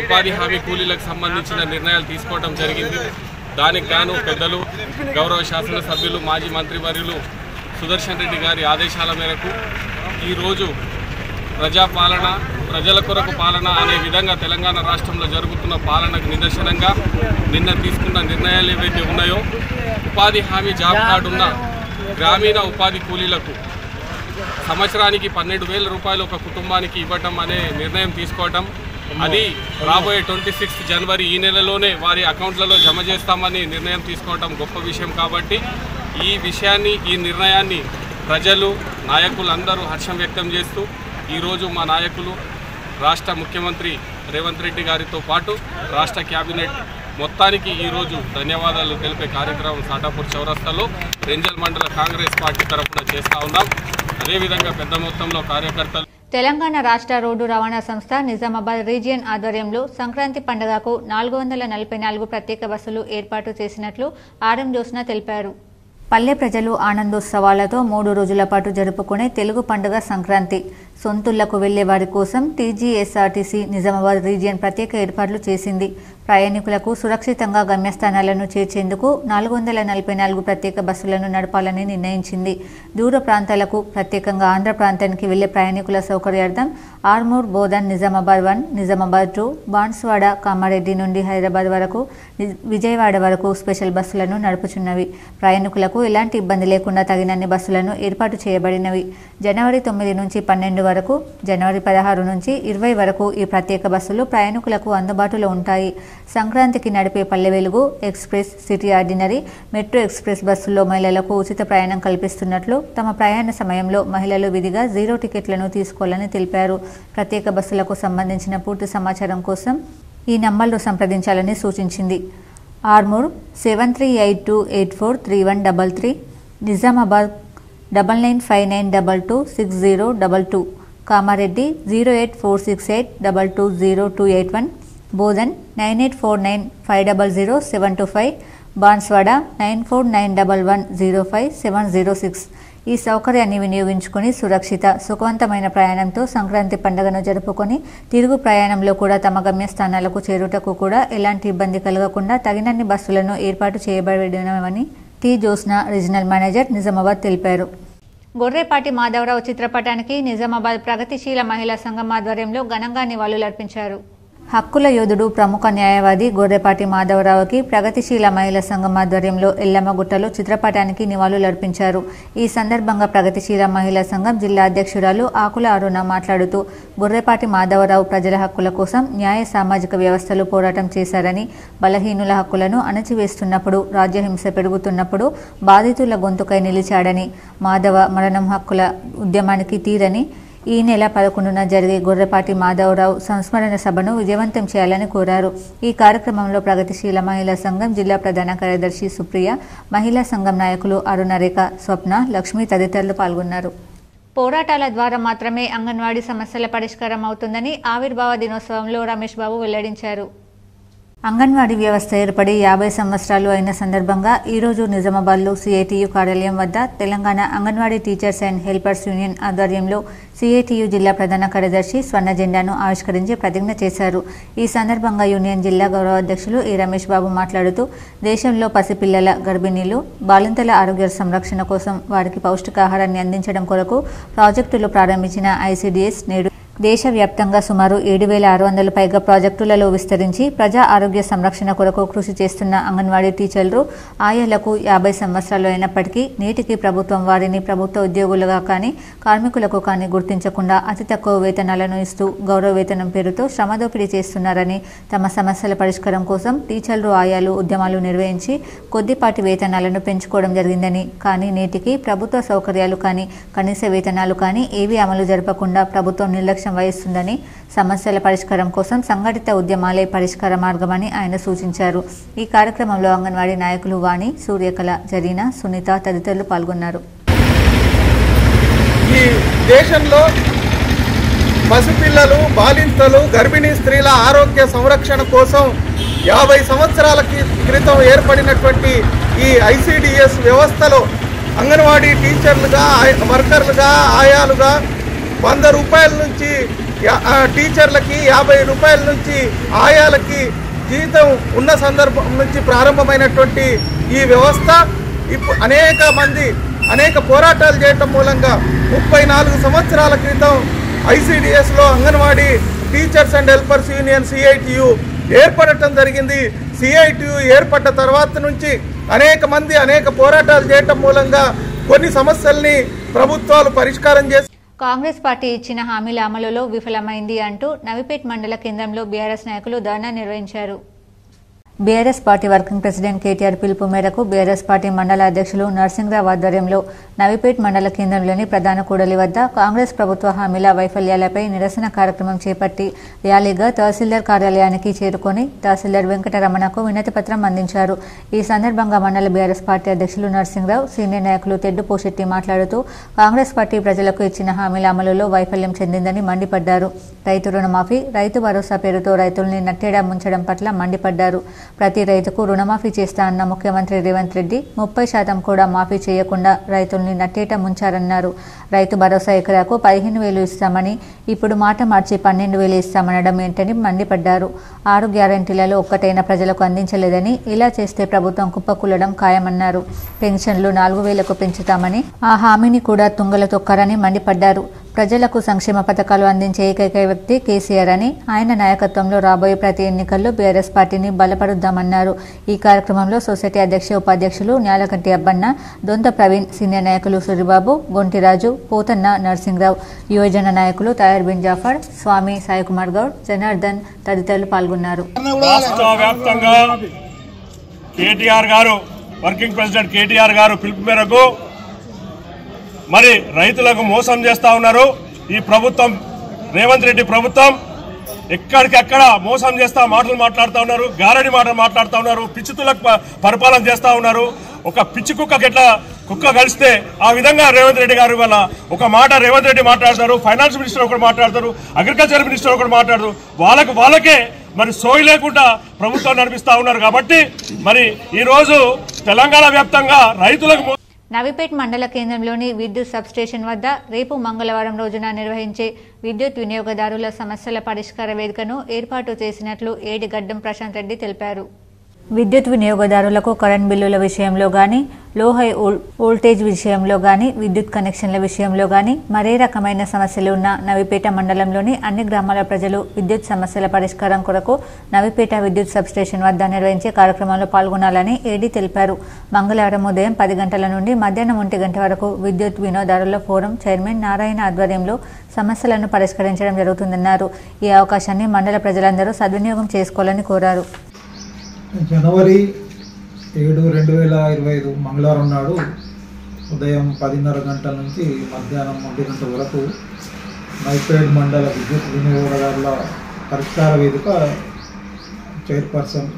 ఉపాధి హామీ కూలీలకు సంబంధించిన నిర్ణయాలు తీసుకోవడం జరిగింది. దానికి గాను పెద్దలు, గౌరవ శాసనసభ్యులు, మాజీ మంత్రివర్యులు సుదర్శన్ రెడ్డి గారి ఆదేశాల మేరకు ఈరోజు ప్రజాపాలన, ప్రజల కొరకు పాలన అనే విధంగా తెలంగాణ రాష్ట్రంలో జరుగుతున్న పాలనకు నిదర్శనంగా నిన్న తీసుకున్న నిర్ణయాలు ఏవైతే ఉన్నాయో, ఉపాధి హామీ జాబ్ కార్డు ఉన్న గ్రామీణ ఉపాధి కూలీలకు సంవత్సరానికి 12,000 రూపాయలు ఒక కుటుంబానికి ఇవ్వటం అనే నిర్ణయం తీసుకోవటం, అది రాబోయే 26 జనవరి ఈ నెలలోనే వారి అకౌంట్లలో జమ చేస్తామని నిర్ణయం తీసుకోవటం గొప్ప విషయం. కాబట్టి ఈ విషయాన్ని, ఈ నిర్ణయాన్ని ప్రజలు, నాయకులందరూ హర్షం వ్యక్తం చేస్తూ ఈరోజు మా నాయకులు, రాష్ట్ర ముఖ్యమంత్రి రేవంత్ రెడ్డి గారితో పాటు రాష్ట్ర కేబినెట్ మొత్తానికి ఈరోజు ధన్యవాదాలు తెలిపే కార్యక్రమం సాటాపూర్ చౌరస్తాలో రెంజల్ మండల కాంగ్రెస్ పార్టీ తరఫున చేస్తూ ఉన్నాం. అదేవిధంగా పెద్ద మొత్తంలో కార్యకర్తలు. తెలంగాణ రాష్ట్ర రోడ్డు రవాణా సంస్థ నిజామాబాద్ రీజియన్ ఆధ్వర్యంలో సంక్రాంతి పండుగకు 444 ప్రత్యేక బస్సులు ఏర్పాటు చేసినట్లు ఆర్ఎం జ్యోత్స్న తెలిపారు. పల్లె ప్రజలు ఆనందోత్సవాలతో 3 రోజుల పాటు జరుపుకునే తెలుగు పండుగ సంక్రాంతి. సొంతూళ్లకు వెళ్లే వారి కోసం టీజీఎస్ఆర్టీసీ నిజామాబాద్ రీజియన్ ప్రత్యేక ఏర్పాట్లు చేసింది. ప్రయాణికులకు సురక్షితంగా గమ్యస్థానాలను చేర్చేందుకు 444 ప్రత్యేక బస్సులను నడపాలని నిర్ణయించింది. దూర ప్రాంతాలకు, ప్రత్యేకంగా ఆంధ్ర ప్రాంతానికి వెళ్లే ప్రయాణికుల సౌకర్యార్థం ఆర్మూర్, బోధన్, నిజామాబాద్ 1, నిజామాబాద్ 2, బాన్స్వాడ, కామారెడ్డి నుండి హైదరాబాద్ వరకు, విజయవాడ వరకు స్పెషల్ బస్సులను నడుపుచున్నవి. ప్రయాణికులకు ఎలాంటి ఇబ్బంది లేకుండా తగినన్ని బస్సులను ఏర్పాటు చేయబడినవి. జనవరి 9 నుంచి 12 వరకు, జనవరి 16 నుంచి 20 వరకు ఈ ప్రత్యేక బస్సులు ప్రయాణికులకు అందుబాటులో ఉంటాయి. సంక్రాంతికి నడిపే Palle Velugu, express, city ordinary, metro express బస్సుల్లో మహిళలకు ఉచిత ప్రయాణం కల్పిస్తున్నట్లు, తమ ప్రయాణ సమయంలో మహిళలు విధిగా 0 టికెట్లను తీసుకోవాలని తెలిపారు. ప్రత్యేక బస్సులకు సంబంధించిన పూర్తి సమాచారం కోసం ఈ నంబర్లు సంప్రదించాలని సూచించింది. ఆర్మూర్ 7382843133, నిజామాబాద్ 9959226022, కామారెడ్డి 08468220281, బోధన్ 9849500725, బాన్స్వాడ 9491105706. ఈ సౌకర్యాన్ని వినియోగించుకుని సురక్షిత, సుఖవంతమైన ప్రయాణంతో సంక్రాంతి పండుగను జరుపుకొని తిరుగు ప్రయాణంలో కూడా తమ గమ్యస్థానాలకు చేరుటకు కూడా ఎలాంటి ఇబ్బంది కలగకుండా తగినన్ని బస్సులను ఏర్పాటు చేయబడినవని T Josna, regional manager, Nizamabad తెలిపారు. గొర్రెపాటి మాధవరావు చిత్రపటానికి నిజామాబాద్ ప్రగతిశీల మహిళా సంఘం ఆధ్వర్యంలో ఘనంగా నివాళులర్పించారు. హక్కుల యోధుడు, ప్రముఖ న్యాయవాది గొర్రెపాటి మాధవరావుకి ప్రగతిశీల మహిళా సంఘం ఆధ్వర్యంలో ఎల్లమ్మగుట్టలో చిత్రపటానికి నివాళులర్పించారు. ఈ సందర్భంగా ప్రగతిశీల మహిళా సంఘం జిల్లా అధ్యక్షురాలు ఆకుల అరుణ మాట్లాడుతూ, గొర్రెపాటి మాధవరావు ప్రజల హక్కుల కోసం న్యాయ సామాజిక వ్యవస్థలు పోరాటం చేశారని, బలహీనుల హక్కులను అణచివేస్తున్నప్పుడు, రాజ్యహింస పెరుగుతున్నప్పుడు బాధితుల గొంతుకై నిలిచాడని, మాధవ మరణం హక్కుల ఉద్యమానికి తీరని, ఈ నెల 11న జరిగే గొర్రెపాటి మాధవరావు సంస్మరణ సభను విజయవంతం చేయాలని కోరారు. ఈ కార్యక్రమంలో ప్రగతిశీల మహిళా సంఘం జిల్లా ప్రధాన కార్యదర్శి సుప్రియ, మహిళా సంఘం నాయకులు అరుణరేఖ, స్వప్న, లక్ష్మి తదితరులు పాల్గొన్నారు. పోరాటాల ద్వారా మాత్రమే అంగన్వాడీ సమస్యల పరిష్కారం అవుతుందని ఆవిర్భావ దినోత్సవంలో రమేష్ బాబు వెల్లడించారు. అంగన్వాడీ వ్యవస్థ ఏర్పడి 50 సంవత్సరాలు అయిన సందర్భంగా ఈరోజు నిజామాబాద్లో సిఐటియు కార్యాలయం వద్ద Telangana anganwadi teachers and helpers union ఆధ్వర్యంలో సిఐటియు జిల్లా ప్రధాన కార్యదర్శి స్వర్ణ జెండాను ఆవిష్కరించి ప్రతిజ్ఞ చేశారు. ఈ సందర్భంగా యూనియన్ జిల్లా గౌరవ అధ్యక్షులు ఈ రమేష్ బాబు మాట్లాడుతూ, దేశంలో పసిపిల్లల, గర్భిణీలు, బాలింతల ఆరోగ్య సంరక్షణ కోసం వారికి పౌష్టికాహారాన్ని అందించడం కొరకు ప్రాజెక్టులు ప్రారంభించిన ఐసిడిఎస్ నేడు దేశవ్యాప్తంగా సుమారు 7,600 పైగా ప్రాజెక్టులలో విస్తరించి ప్రజా ఆరోగ్య సంరక్షణ కొరకు కృషి చేస్తున్న అంగన్వాడీ టీచర్లు, ఆయాలకు 50 సంవత్సరాలు అయినప్పటికీ నేటికి ప్రభుత్వం వారిని ప్రభుత్వ ఉద్యోగులుగా కానీ, కార్మికులకు కానీ గుర్తించకుండా అతి తక్కువ వేతనాలను ఇస్తూ గౌరవ వేతనం పేరుతో శ్రమదోపిడీ చేస్తున్నారని, తమ సమస్యల పరిష్కారం కోసం టీచర్లు, ఆయాలు ఉద్యమాలు నిర్వహించి కొద్దిపాటి వేతనాలను పెంచుకోవడం జరిగిందని, కానీ నేటికి ప్రభుత్వ సౌకర్యాలు కానీ, కనీస వేతనాలు కానీ ఏవీ అమలు జరపకుండా ప్రభుత్వం నిర్లక్ష్యం వహిస్తుందని, సమస్యల పరిష్కారం కోసం సంఘటిత ఉద్యమాలే పరిష్కార మార్గమని ఆయన సూచించారు. ఈ కార్యక్రమంలో అంగన్వాడీ నాయకులు వాణి, సూర్యకళ, జరీనా, సునీత తదితరులు పాల్గొన్నారు. ఈ దేశంలో పసిపిల్లలు, బాలింతలు, గర్భిణీ స్త్రీల ఆరోగ్య సంరక్షణ కోసం 50 సంవత్సరాల క్రితం ఏర్పడినటువంటి ఈ ఐసిడిఎస్ వ్యవస్థలో అంగన్వాడీ టీచర్లుగా, వర్కర్లుగా, ఆయాలుగా 100 రూపాయల నుంచి టీచర్లకి, 50 రూపాయల నుంచి ఆయాలకి జీతం ఉన్న సందర్భం నుంచి ప్రారంభమైనటువంటి ఈ వ్యవస్థ ఇప్పుడు అనేక పోరాటాలు చేయటం మూలంగా 34 సంవత్సరాల క్రితం ఐసిడిఎస్లో anganwadi teachers and helpers union CITU ఏర్పడటం జరిగింది. సిఐటియు ఏర్పడ్డ తర్వాత నుంచి అనేక పోరాటాలు చేయటం మూలంగా కొన్ని సమస్యల్ని ప్రభుత్వాలు పరిష్కారం చేసి కాంగ్రెస్ పార్టీ ఇచ్చిన హామీల అమలులో విఫలమైంది అంటూ నవిపేట్ మండల కేంద్రంలో బీఆర్ఎస్ నాయకులు ధర్నా నిర్వహించారు. BRS party working president KTR పిలుపు మేరకు బీఆర్ఎస్ పార్టీ మండల అధ్యక్షులు నర్సింగ్రావు ఆధ్వర్యంలో నవిపేట్ మండల కేంద్రంలోని ప్రధాన కూడలి వద్ద కాంగ్రెస్ ప్రభుత్వ హామీల వైఫల్యాలపై నిరసన కార్యక్రమం చేపట్టి ర్యాలీగా తహసీల్దార్ కార్యాలయానికి చేరుకొని తహసీల్దార్ వెంకటరమణకు వినతిపత్రం అందించారు. ఈ సందర్భంగా మండల బీఆర్ఎస్ పార్టీ అధ్యక్షులు నర్సింగ్రావు, సీనియర్ నాయకులు తెడ్డు పోషెట్టి మాట్లాడుతూ కాంగ్రెస్ పార్టీ ప్రజలకు ఇచ్చిన హామీల అమలులో వైఫల్యం చెందిందని మండిపడ్డారు. రైతు రుణమాఫీ, రైతు భరోసా పేరుతో రైతుల్ని నట్టేడా ముంచడం పట్ల మండిపడ్డారు. ప్రతి రైతుకు రుణమాఫీ చేస్తా అన్న ముఖ్యమంత్రి రేవంత్ రెడ్డి 30% కూడా మాఫీ చేయకుండా రైతుల్ని నట్టేట ముంచారన్నారు. రైతు భరోసా ఎకరాకు 15,000 ఇస్తామని ఇప్పుడు మాట మార్చి 12,000 ఇస్తామనడం ఏంటని మండిపడ్డారు. 6 గ్యారెంటీలలో ఒక్కటైనా ప్రజలకు అందించలేదని, ఇలా చేస్తే ప్రభుత్వం కుప్పకూలడం ఖాయమన్నారు. పెన్షన్లు 4,000కు పెంచుతామని ఆ హామీని కూడా తుంగలో తొక్కారని మండిపడ్డారు. ప్రజలకు సంక్షేమ పథకాలు అందించే ఏకైక వ్యక్తి కేసీఆర్ అని, ఆయన నాయకత్వంలో రాబోయే ప్రతి ఎన్నికల్లో బీఆర్ఎస్ పార్టీని బలపరుద్దామన్నారు. ఈ కార్యక్రమంలో సొసైటీ అధ్యక్ష ఉపాధ్యక్షులు న్యాలకంటి అబ్బన్న, దొంత ప్రవీణ్, సీనియర్ నాయకులు సూరిబాబు, గొంటిరాజు, పోతన్న నర్సింగ్రావు, యువజన నాయకులు తయార్ బిన్ జాఫర్, స్వామి, సాయికుమార్ గౌడ్, జనార్దన్ తదితరులు పాల్గొన్నారు. వర్కింగ్ ప్రెసిడెంట్ కేటీఆర్ గారు పిలుపు మేరకు మరి రైతులకు మోసం చేస్తా ఉన్నారు. ఈ ప్రభుత్వం, రేవంత్ రెడ్డి ప్రభుత్వం ఎక్కడికక్కడ మోసం చేస్తా మాటలు మాట్లాడుతూ ఉన్నారు, గారడి మాటలు మాట్లాడుతూ ఉన్నారు, పిచ్చితులకు పరిపాలన చేస్తూ ఉన్నారు. ఒక పిచ్చి కుక్కకి ఎట్లా కుక్క కలిస్తే ఆ విధంగా రేవంత్ రెడ్డి గారు ఇవాళ ఒక మాట రేవంత్ రెడ్డి మాట్లాడతారు, ఫైనాన్స్ మినిస్టర్ ఒకటి మాట్లాడతారు, అగ్రికల్చర్ మినిస్టర్ ఒకటి మాట్లాడతారు. వాళ్ళకే మరి సోయి లేకుండా ప్రభుత్వం నడిపిస్తా ఉన్నారు. కాబట్టి మరి ఈరోజు తెలంగాణ వ్యాప్తంగా రైతులకు నవీపేట్ మండల కేంద్రంలోని విద్యుత్ సబ్స్టేషన్ వద్ద రేపు మంగళవారం రోజున నిర్వహించే విద్యుత్ వినియోగదారుల సమస్యల పరిష్కార వేదికను ఏర్పాటు చేసినట్లు ఏడి గడ్డం ప్రశాంత్ రెడ్డి తెలిపారు. విద్యుత్ వినియోగదారులకు కరెంట్ బిల్లుల విషయంలో గానీ, లో హై వోల్టేజ్ విషయంలో గానీ, విద్యుత్ కనెక్షన్ల విషయంలో గానీ మరే రకమైన సమస్యలు ఉన్న నవీపేట మండలంలోని అన్ని గ్రామాల ప్రజలు విద్యుత్ సమస్యల పరిష్కారం కొరకు నవీపేట విద్యుత్ సబ్స్టేషన్ వద్ద నిర్వహించే కార్యక్రమంలో పాల్గొనాలని ఏడీ తెలిపారు. మంగళవారం ఉదయం 10 గంటల నుండి మధ్యాహ్నం 1 గంట వరకు విద్యుత్ వినియోగదారుల ఫోరం చైర్మన్ నారాయణ ఆధ్వర్యంలో సమస్యలను పరిష్కరించడం జరుగుతుందన్నారు. ఈ అవకాశాన్ని మండల ప్రజలందరూ సద్వినియోగం చేసుకోవాలని కోరారు. జనవరి 7, 2025 మంగళవారం నాడు ఉదయం 10:30 గంటల నుంచి మధ్యాహ్నం 1 గంట వరకు నవీపేట్ మండల విద్యుత్ వినియోగదారుల పరిష్కార వేదిక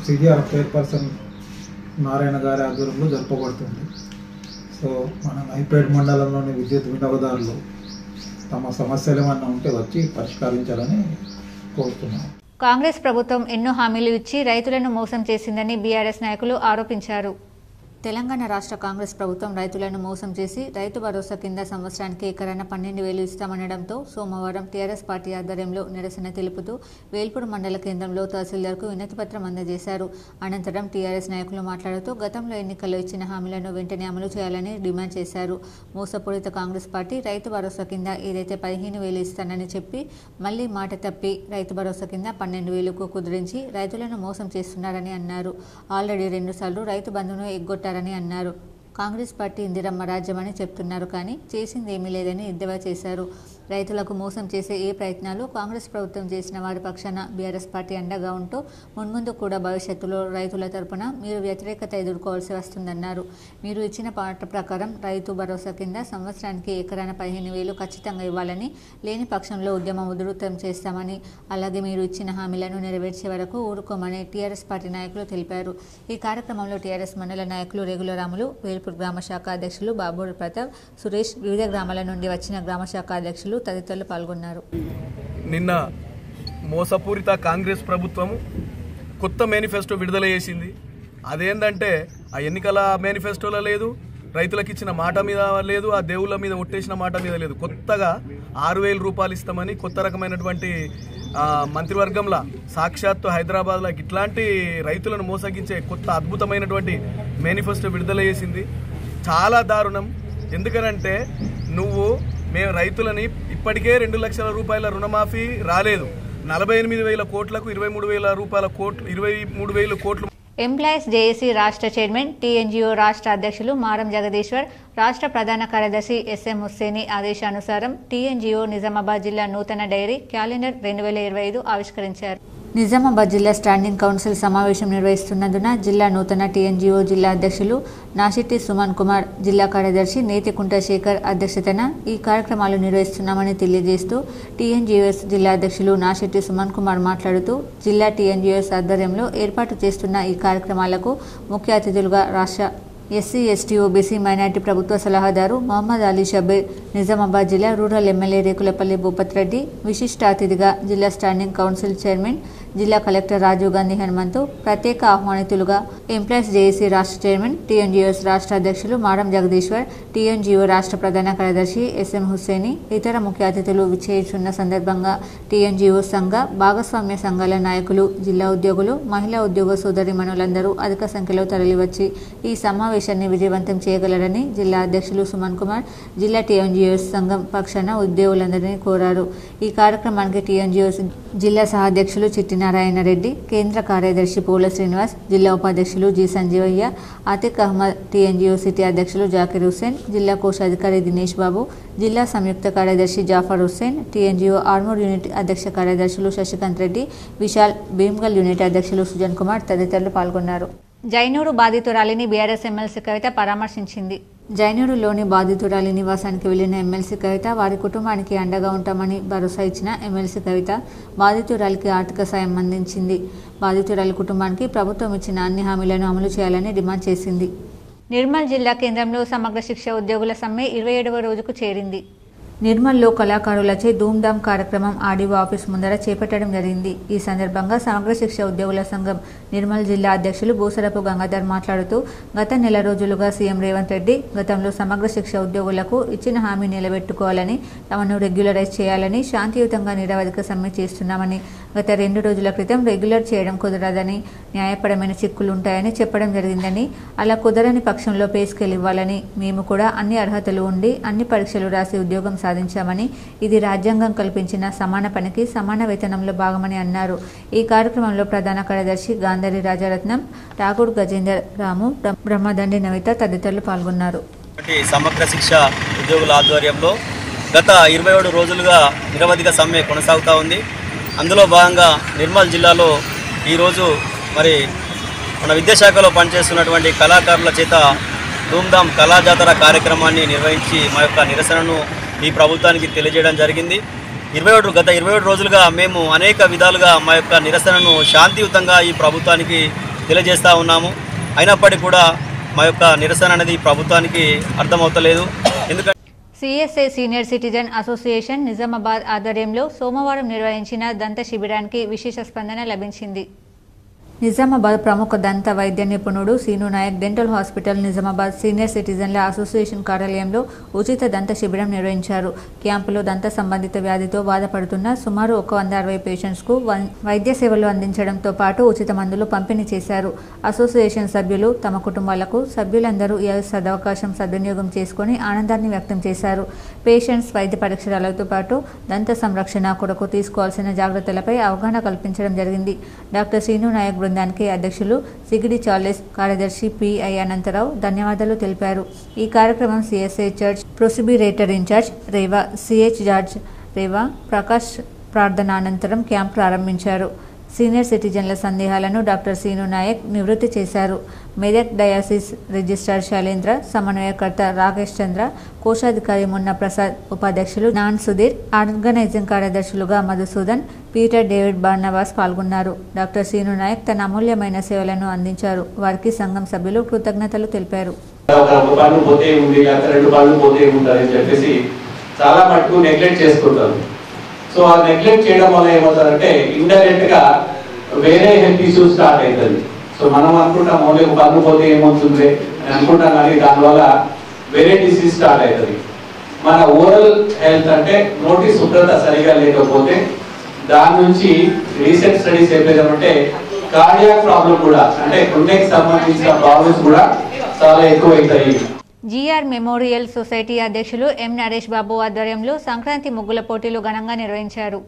CGR చైర్పర్సన్ నారాయణ గారి ఆధ్వర్యంలో జరపబడుతుంది. సో మన నవీపేట్ మండలంలోని విద్యుత్ వినియోగదారులు తమ సమస్యలు ఏమన్నా ఉంటే వచ్చి పరిష్కరించాలని కోరుతున్నాం. కాంగ్రెస్ ప్రభుత్వం ఎన్నో హామీలు ఇచ్చి రైతులను మోసం చేసిందని బీఆర్ఎస్ నాయకులు ఆరోపించారు. తెలంగాణ రాష్ట్ర కాంగ్రెస్ ప్రభుత్వం రైతులను మోసం చేసి రైతు భరోసా కింద సంవత్సరానికి ఎకరాన 12,000 ఇస్తామనడంతో సోమవారం టీఆర్ఎస్ పార్టీ ఆధ్వర్యంలో నిరసన తెలుపుతూ వేల్పూర్ మండల కేంద్రంలో తహసీల్దార్కు వినతిపత్రం అందజేశారు. అనంతరం టీఆర్ఎస్ నాయకులు మాట్లాడుతూ గతంలో ఎన్నికల్లో ఇచ్చిన హామీలను వెంటనే అమలు చేయాలని డిమాండ్ చేశారు. మోసపూరిత కాంగ్రెస్ పార్టీ రైతు భరోసా కింద ఏదైతే 15,000 ఇస్తానని చెప్పి మళ్లీ మాట తప్పి రైతు భరోసా కింద 12,000కు కుదిరించి రైతులను మోసం చేస్తున్నారని అన్నారు. ఆల్రెడీ 2 సార్లు రైతు బంధును ఎగ్గొట్టారని అన్నారు. కాంగ్రెస్ పార్టీ ఇందిరమ్మ రాజ్యమని చెప్తున్నారు కానీ చేసింది ఏమీ లేదని ఎద్దేవా చేశారు. రైతులకు మోసం చేసే ఏ ప్రయత్నాలు కాంగ్రెస్ ప్రభుత్వం చేసిన వారి పక్షాన బీఆర్ఎస్ పార్టీ అండగా ఉంటూ మున్ముందు కూడా భవిష్యత్తులో రైతుల తరపున మీరు వ్యతిరేకత ఎదుర్కోవాల్సి వస్తుందన్నారు. మీరు ఇచ్చిన మాట ప్రకారం రైతు భరోసా కింద సంవత్సరానికి ఎకరాన 15,000 ఖచ్చితంగా ఇవ్వాలని, లేని పక్షంలో ఉద్యమం ఉధృతం చేస్తామని, అలాగే మీరు ఇచ్చిన హామీలను నెరవేర్చే వరకు ఊరుకోమని టీఆర్ఎస్ పార్టీ నాయకులు తెలిపారు. ఈ కార్యక్రమంలో టీఆర్ఎస్ మండల నాయకులు రేగులరాములు, వేల్పూర్ గ్రామ శాఖ అధ్యక్షులు బాబూరి ప్రతాప్, సురేష్, వివిధ గ్రామాల నుండి వచ్చిన గ్రామ శాఖ అధ్యక్షులు తదితరులు పాల్గొన్నారు. నిన్న మోసపూరిత కాంగ్రెస్ ప్రభుత్వము కొత్త మేనిఫెస్టో విడుదల చేసింది. అదేంటంటే ఆ ఎన్నికల మేనిఫెస్టోలో లేదు, రైతులకు ఇచ్చిన మాట మీద లేదు, ఆ దేవుళ్ళ మీద ఒట్టేసిన మాట మీద లేదు. కొత్తగా 6,000 రూపాయలు ఇస్తామని కొత్త రకమైనటువంటి మంత్రివర్గంలో సాక్షాత్తు హైదరాబాద్లో ఇట్లాంటి రైతులను మోసగించే కొత్త అద్భుతమైనటువంటి మేనిఫెస్టో విడుదల చేసింది. చాలా దారుణం. ఎందుకనంటే మేము రైతులని ఇప్పటికే 2 లక్షల రూపాయల రుణమాఫీ రాలేదు, 48,000 కోట్లకు 23,000 కోట్లు. ఎంప్లాయీస్ జేఏసీ రాష్ట్ర చైర్మన్, టీఎన్జీఓ రాష్ట్ర అధ్యక్షులు మారం జగదీశ్వర్, రాష్ట్ర ప్రధాన కార్యదర్శి ఎస్ఎం హుస్సేని ఆదేశానుసారం టీఎన్జీఓ నిజామాబాద్ జిల్లా నూతన డైరీ క్యాలెండర్ 2025 ఆవిష్కరించారు. నిజామాబాద్ జిల్లా స్టాండింగ్ కౌన్సిల్ సమావేశం నిర్వహిస్తున్నందున జిల్లా నూతన టీఎన్జీఓ జిల్లా అధ్యక్షులు నాశెట్టి సుమన్ కుమార్, జిల్లా కార్యదర్శి నేతికుంట శేఖర్ అధ్యక్షతన ఈ కార్యక్రమాలు నిర్వహిస్తున్నామని తెలియజేస్తూ టీఎన్జీఓఎస్ జిల్లా అధ్యక్షులు నాశెట్టి సుమన్ కుమార్ మాట్లాడుతూ జిల్లా టీఎన్జీఓఎస్ ఆధ్వర్యంలో ఏర్పాటు చేస్తున్న ఈ కార్యక్రమాలకు ముఖ్య అతిథులుగా రాష్ట్ర ఎస్సీ, ఎస్టీ, ఓబీసీ, మైనార్టీ ప్రభుత్వ సలహాదారు మహమ్మద్ అలీ షబీర్, నిజామాబాద్ జిల్లా రూరల్ ఎమ్మెల్యే రేకులపల్లి భూపత్ రెడ్డి, విశిష్ట అతిథిగా జిల్లా స్టాండింగ్ కౌన్సిల్ చైర్మన్ జిల్లా కలెక్టర్ రాజీవ్ గాంధీ హనుమంతు, ప్రత్యేక ఆహ్వానితులుగా ఎంప్లాయీస్ జేఏసీ రాష్ట్ర చైర్మన్, టీఎన్జీఓఎస్ రాష్ట్ర అధ్యక్షులు మారం జగదీశ్వర్, టీఎన్జీఓ రాష్ట్ర ప్రధాన కార్యదర్శి ఎస్ఎం హుస్సేని, ఇతర ముఖ్య అతిథులు విచ్చేస్తున్న సందర్భంగా టీఎన్జీఓ సంఘ భాగస్వామ్య సంఘాల నాయకులు, జిల్లా ఉద్యోగులు, మహిళా ఉద్యోగ సోదరిమణులందరూ అధిక సంఖ్యలో తరలివచ్చి ఈ సమావేశాన్ని విజయవంతం చేయగలరని జిల్లా అధ్యక్షులు సుమన్ కుమార్, జిల్లా టీఎన్జీఓఎస్ సంఘం పక్షాన ఉద్యోగులందరినీ కోరారు. ఈ కార్యక్రమానికి టీఎన్జీఓఎస్ జిల్లా సహాధ్యక్షులు చిట్టి నారాయణ రెడ్డి, కేంద్ర కార్యదర్శి పూల శ్రీనివాస్, జిల్లా ఉపాధ్యక్షులు G Sanjeevaiah, Atiq Ahmed, TNGO city అధ్యక్షులు జాకిర్ హుస్సేన్, జిల్లా కోశాధికారి దినేష్ బాబు, జిల్లా సంయుక్త కార్యదర్శి జాఫర్ హుస్సేన్, టీఎన్జీఓ ఆర్మూర్ యూనిట్ అధ్యక్ష కార్యదర్శులు శశికాంత్ రెడ్డి, విశాల్, భీమ్గల్ యూనిట్ అధ్యక్షులు సుజన్ కుమార్ తదితరులు పాల్గొన్నారు. జైనూరు బాధితురాలిని బీఆర్ఎస్ ఎమ్మెల్సీ కవిత పరామర్శించింది. జైనూరులోని బాధితురాలి నివాసానికి వెళ్లిన ఎమ్మెల్సీ కవిత వారి కుటుంబానికి అండగా ఉంటామని భరోసా ఇచ్చిన ఎమ్మెల్సీ కవిత బాధితురాలికి ఆర్థిక సాయం అందించింది. బాధితురాలి కుటుంబానికి ప్రభుత్వం ఇచ్చిన అన్ని హామీలను అమలు చేయాలని డిమాండ్ చేసింది. నిర్మల్ జిల్లా కేంద్రంలో సమగ్ర శిక్ష ఉద్యోగుల సమ్మె 27వ రోజుకు చేరింది. నిర్మల్లో కళాకారులచే ధూమ్ధామ్ కార్యక్రమం ఆర్డీఓ ఆఫీస్ ముందర చేపట్టడం జరిగింది. ఈ సందర్భంగా సమగ్ర శిక్ష ఉద్యోగుల సంఘం నిర్మల్ జిల్లా అధ్యక్షులు బూసరపు గంగాధర్ మాట్లాడుతూ, గత నెల రోజులుగా సీఎం రేవంత్ రెడ్డి గతంలో సమగ్ర శిక్ష ఉద్యోగులకు ఇచ్చిన హామీ నిలబెట్టుకోవాలని, తమను రెగ్యులరైజ్ చేయాలని శాంతియుతంగా నిరవధిక సమ్మె చేస్తున్నామని, గత 2 రోజుల క్రితం రెగ్యులర్ చేయడం కుదరదని, న్యాయపరమైన చిక్కులుంటాయని చెప్పడం జరిగిందని, అలా కుదరని పక్షంలో పే స్కేల్ ఇవ్వాలని, మేము కూడా అన్ని అర్హతలు ఉండి అన్ని పరీక్షలు రాసి ఉద్యోగం సాధించామని, ఇది రాజ్యాంగం కల్పించిన సమాన పనికి సమాన వేతనంలో భాగమని అన్నారు. ఈ కార్యక్రమంలో ప్రధాన కార్యదర్శి గాంధారి రాజరత్నం, ఠాగూర్ గజేందర్ రాము, బ్రహ్మదండి నవిత తదితరులు పాల్గొన్నారు. సమగ్ర శిక్ష ఉద్యోగుల ఆధ్వర్యంలో గత 27 రోజులుగా నిరవధిక సమ్మె కొనసాగుతూ ఉంది. అందులో భాగంగా నిర్మల్ జిల్లాలో ఈరోజు మరి మన విద్యాశాఖలో పనిచేస్తున్నటువంటి కళాకారుల చేత ధూమ్ధామ్ కళాజాతర కార్యక్రమాన్ని నిర్వహించి మా యొక్క నిరసనను ఈ ప్రభుత్వానికి తెలియజేయడం జరిగింది. గత 27 రోజులుగా మేము అనేక విధాలుగా మా యొక్క నిరసనను శాంతియుతంగా ఈ ప్రభుత్వానికి తెలియజేస్తూ ఉన్నాము. అయినప్పటికీ కూడా మా యొక్క నిరసన అనేది ప్రభుత్వానికి అర్థమవుతలేదు. ఎందుకంటే CSI senior citizen association Nizamabad ఆధ్వర్యంలో సోమవారం నిర్వహించిన దంత శిబిరానికి విశేష స్పందన లభించింది. నిజామాబాద్ ప్రముఖ దంత వైద్య నిపుణుడు Seenu Nayak dental hospital Nizamabad senior సిటిజన్ల అసోసియేషన్ కార్యాలయంలో ఉచిత దంత శిబిరం నిర్వహించారు. క్యాంపులో దంత సంబంధిత వ్యాధితో బాధపడుతున్న సుమారు 160 పేషెంట్స్కు వైద్య సేవలు అందించడంతో పాటు ఉచిత మందులు పంపిణీ చేశారు. అసోసియేషన్ సభ్యులు తమ కుటుంబాలకు సభ్యులందరూ ఈ సదవకాశం సద్వినియోగం చేసుకుని ఆనందాన్ని వ్యక్తం చేశారు. పేషెంట్స్ వైద్య పరీక్షలతో పాటు దంత సంరక్షణ కొరకు తీసుకోవాల్సిన జాగ్రత్తలపై అవగాహన కల్పించడం జరిగింది. డాక్టర్ సీను నాయక్ బృందానికి అధ్యక్షులు సిగిడి చార్లెస్, కార్యదర్శి పిఐ అనంతరావు ధన్యవాదాలు తెలిపారు. ఈ కార్యక్రమం సిఎస్ఐ చర్చ్ ప్రొసిబ్యూరేటర్ ఇన్ఛార్జ్ రేవా, సిహెచ్ జార్జ్ రేవా ప్రకాష్ ప్రార్థన అనంతరం క్యాంప్ ప్రారంభించారు. సీనియర్ సిటిజన్ల సందేహాలను డాక్టర్ సీను నాయక్ నివృత్తి చేశారు. మెదక్ డయాసిస్ రిజిస్ట్రార్ శైలేంద్ర, సమన్వయకర్త రాకేష్ చంద్ర, కోశాధికారి మున్న ప్రసాద్, ఉపాధ్యక్షులు నాన్ సుధీర్, ఆర్గనైజింగ్ కార్యదర్శులుగా మధుసూదన్, పీటర్ డేవిడ్ బార్నవాస్ పాల్గొన్నారు. డాక్టర్ సీను నాయక్ తన అమూల్యమైన సేవలను అందించారు. వారికి సంఘం సభ్యులు కృతజ్ఞతలు తెలిపారు. చాలా మటుకు నెగ్లెక్ట్ చేసుకుంటారు. సో ఆ నెగ్లెక్ట్ చేయడం వల్ల ఏమవుతుందంటే ఇండైరెక్ట్ గా వేరే హెల్త్ ఇష్యూస్ స్టార్ట్ అవుతుంది. సో మనం అనుకుంటాం ఓన్లీ పన్ను పోతే ఏమవుతుంది అని అనుకుంటాం, కానీ దానివల్ల వేరే డిసీజ్ స్టార్ట్ అవుతుంది. మన ఓరల్ హెల్త్ అంటే నోటి శుభ్రత సరిగా లేకపోతే దాని నుంచి రీసెంట్ స్టడీస్ ఏం లేదంటే కార్డియాక్ ప్రాబ్లం కూడా, అంటే గుండెకి సంబంధించిన ప్రాబ్లమ్స్ కూడా చాలా ఎక్కువ అవుతాయి. జీఆర్ మెమోరియల్ సొసైటీ అధ్యక్షులు ఎం నరేష్ బాబు ఆధ్వర్యంలో సంక్రాంతి ముగ్గుల పోటీలు ఘనంగా నిర్వహించారు.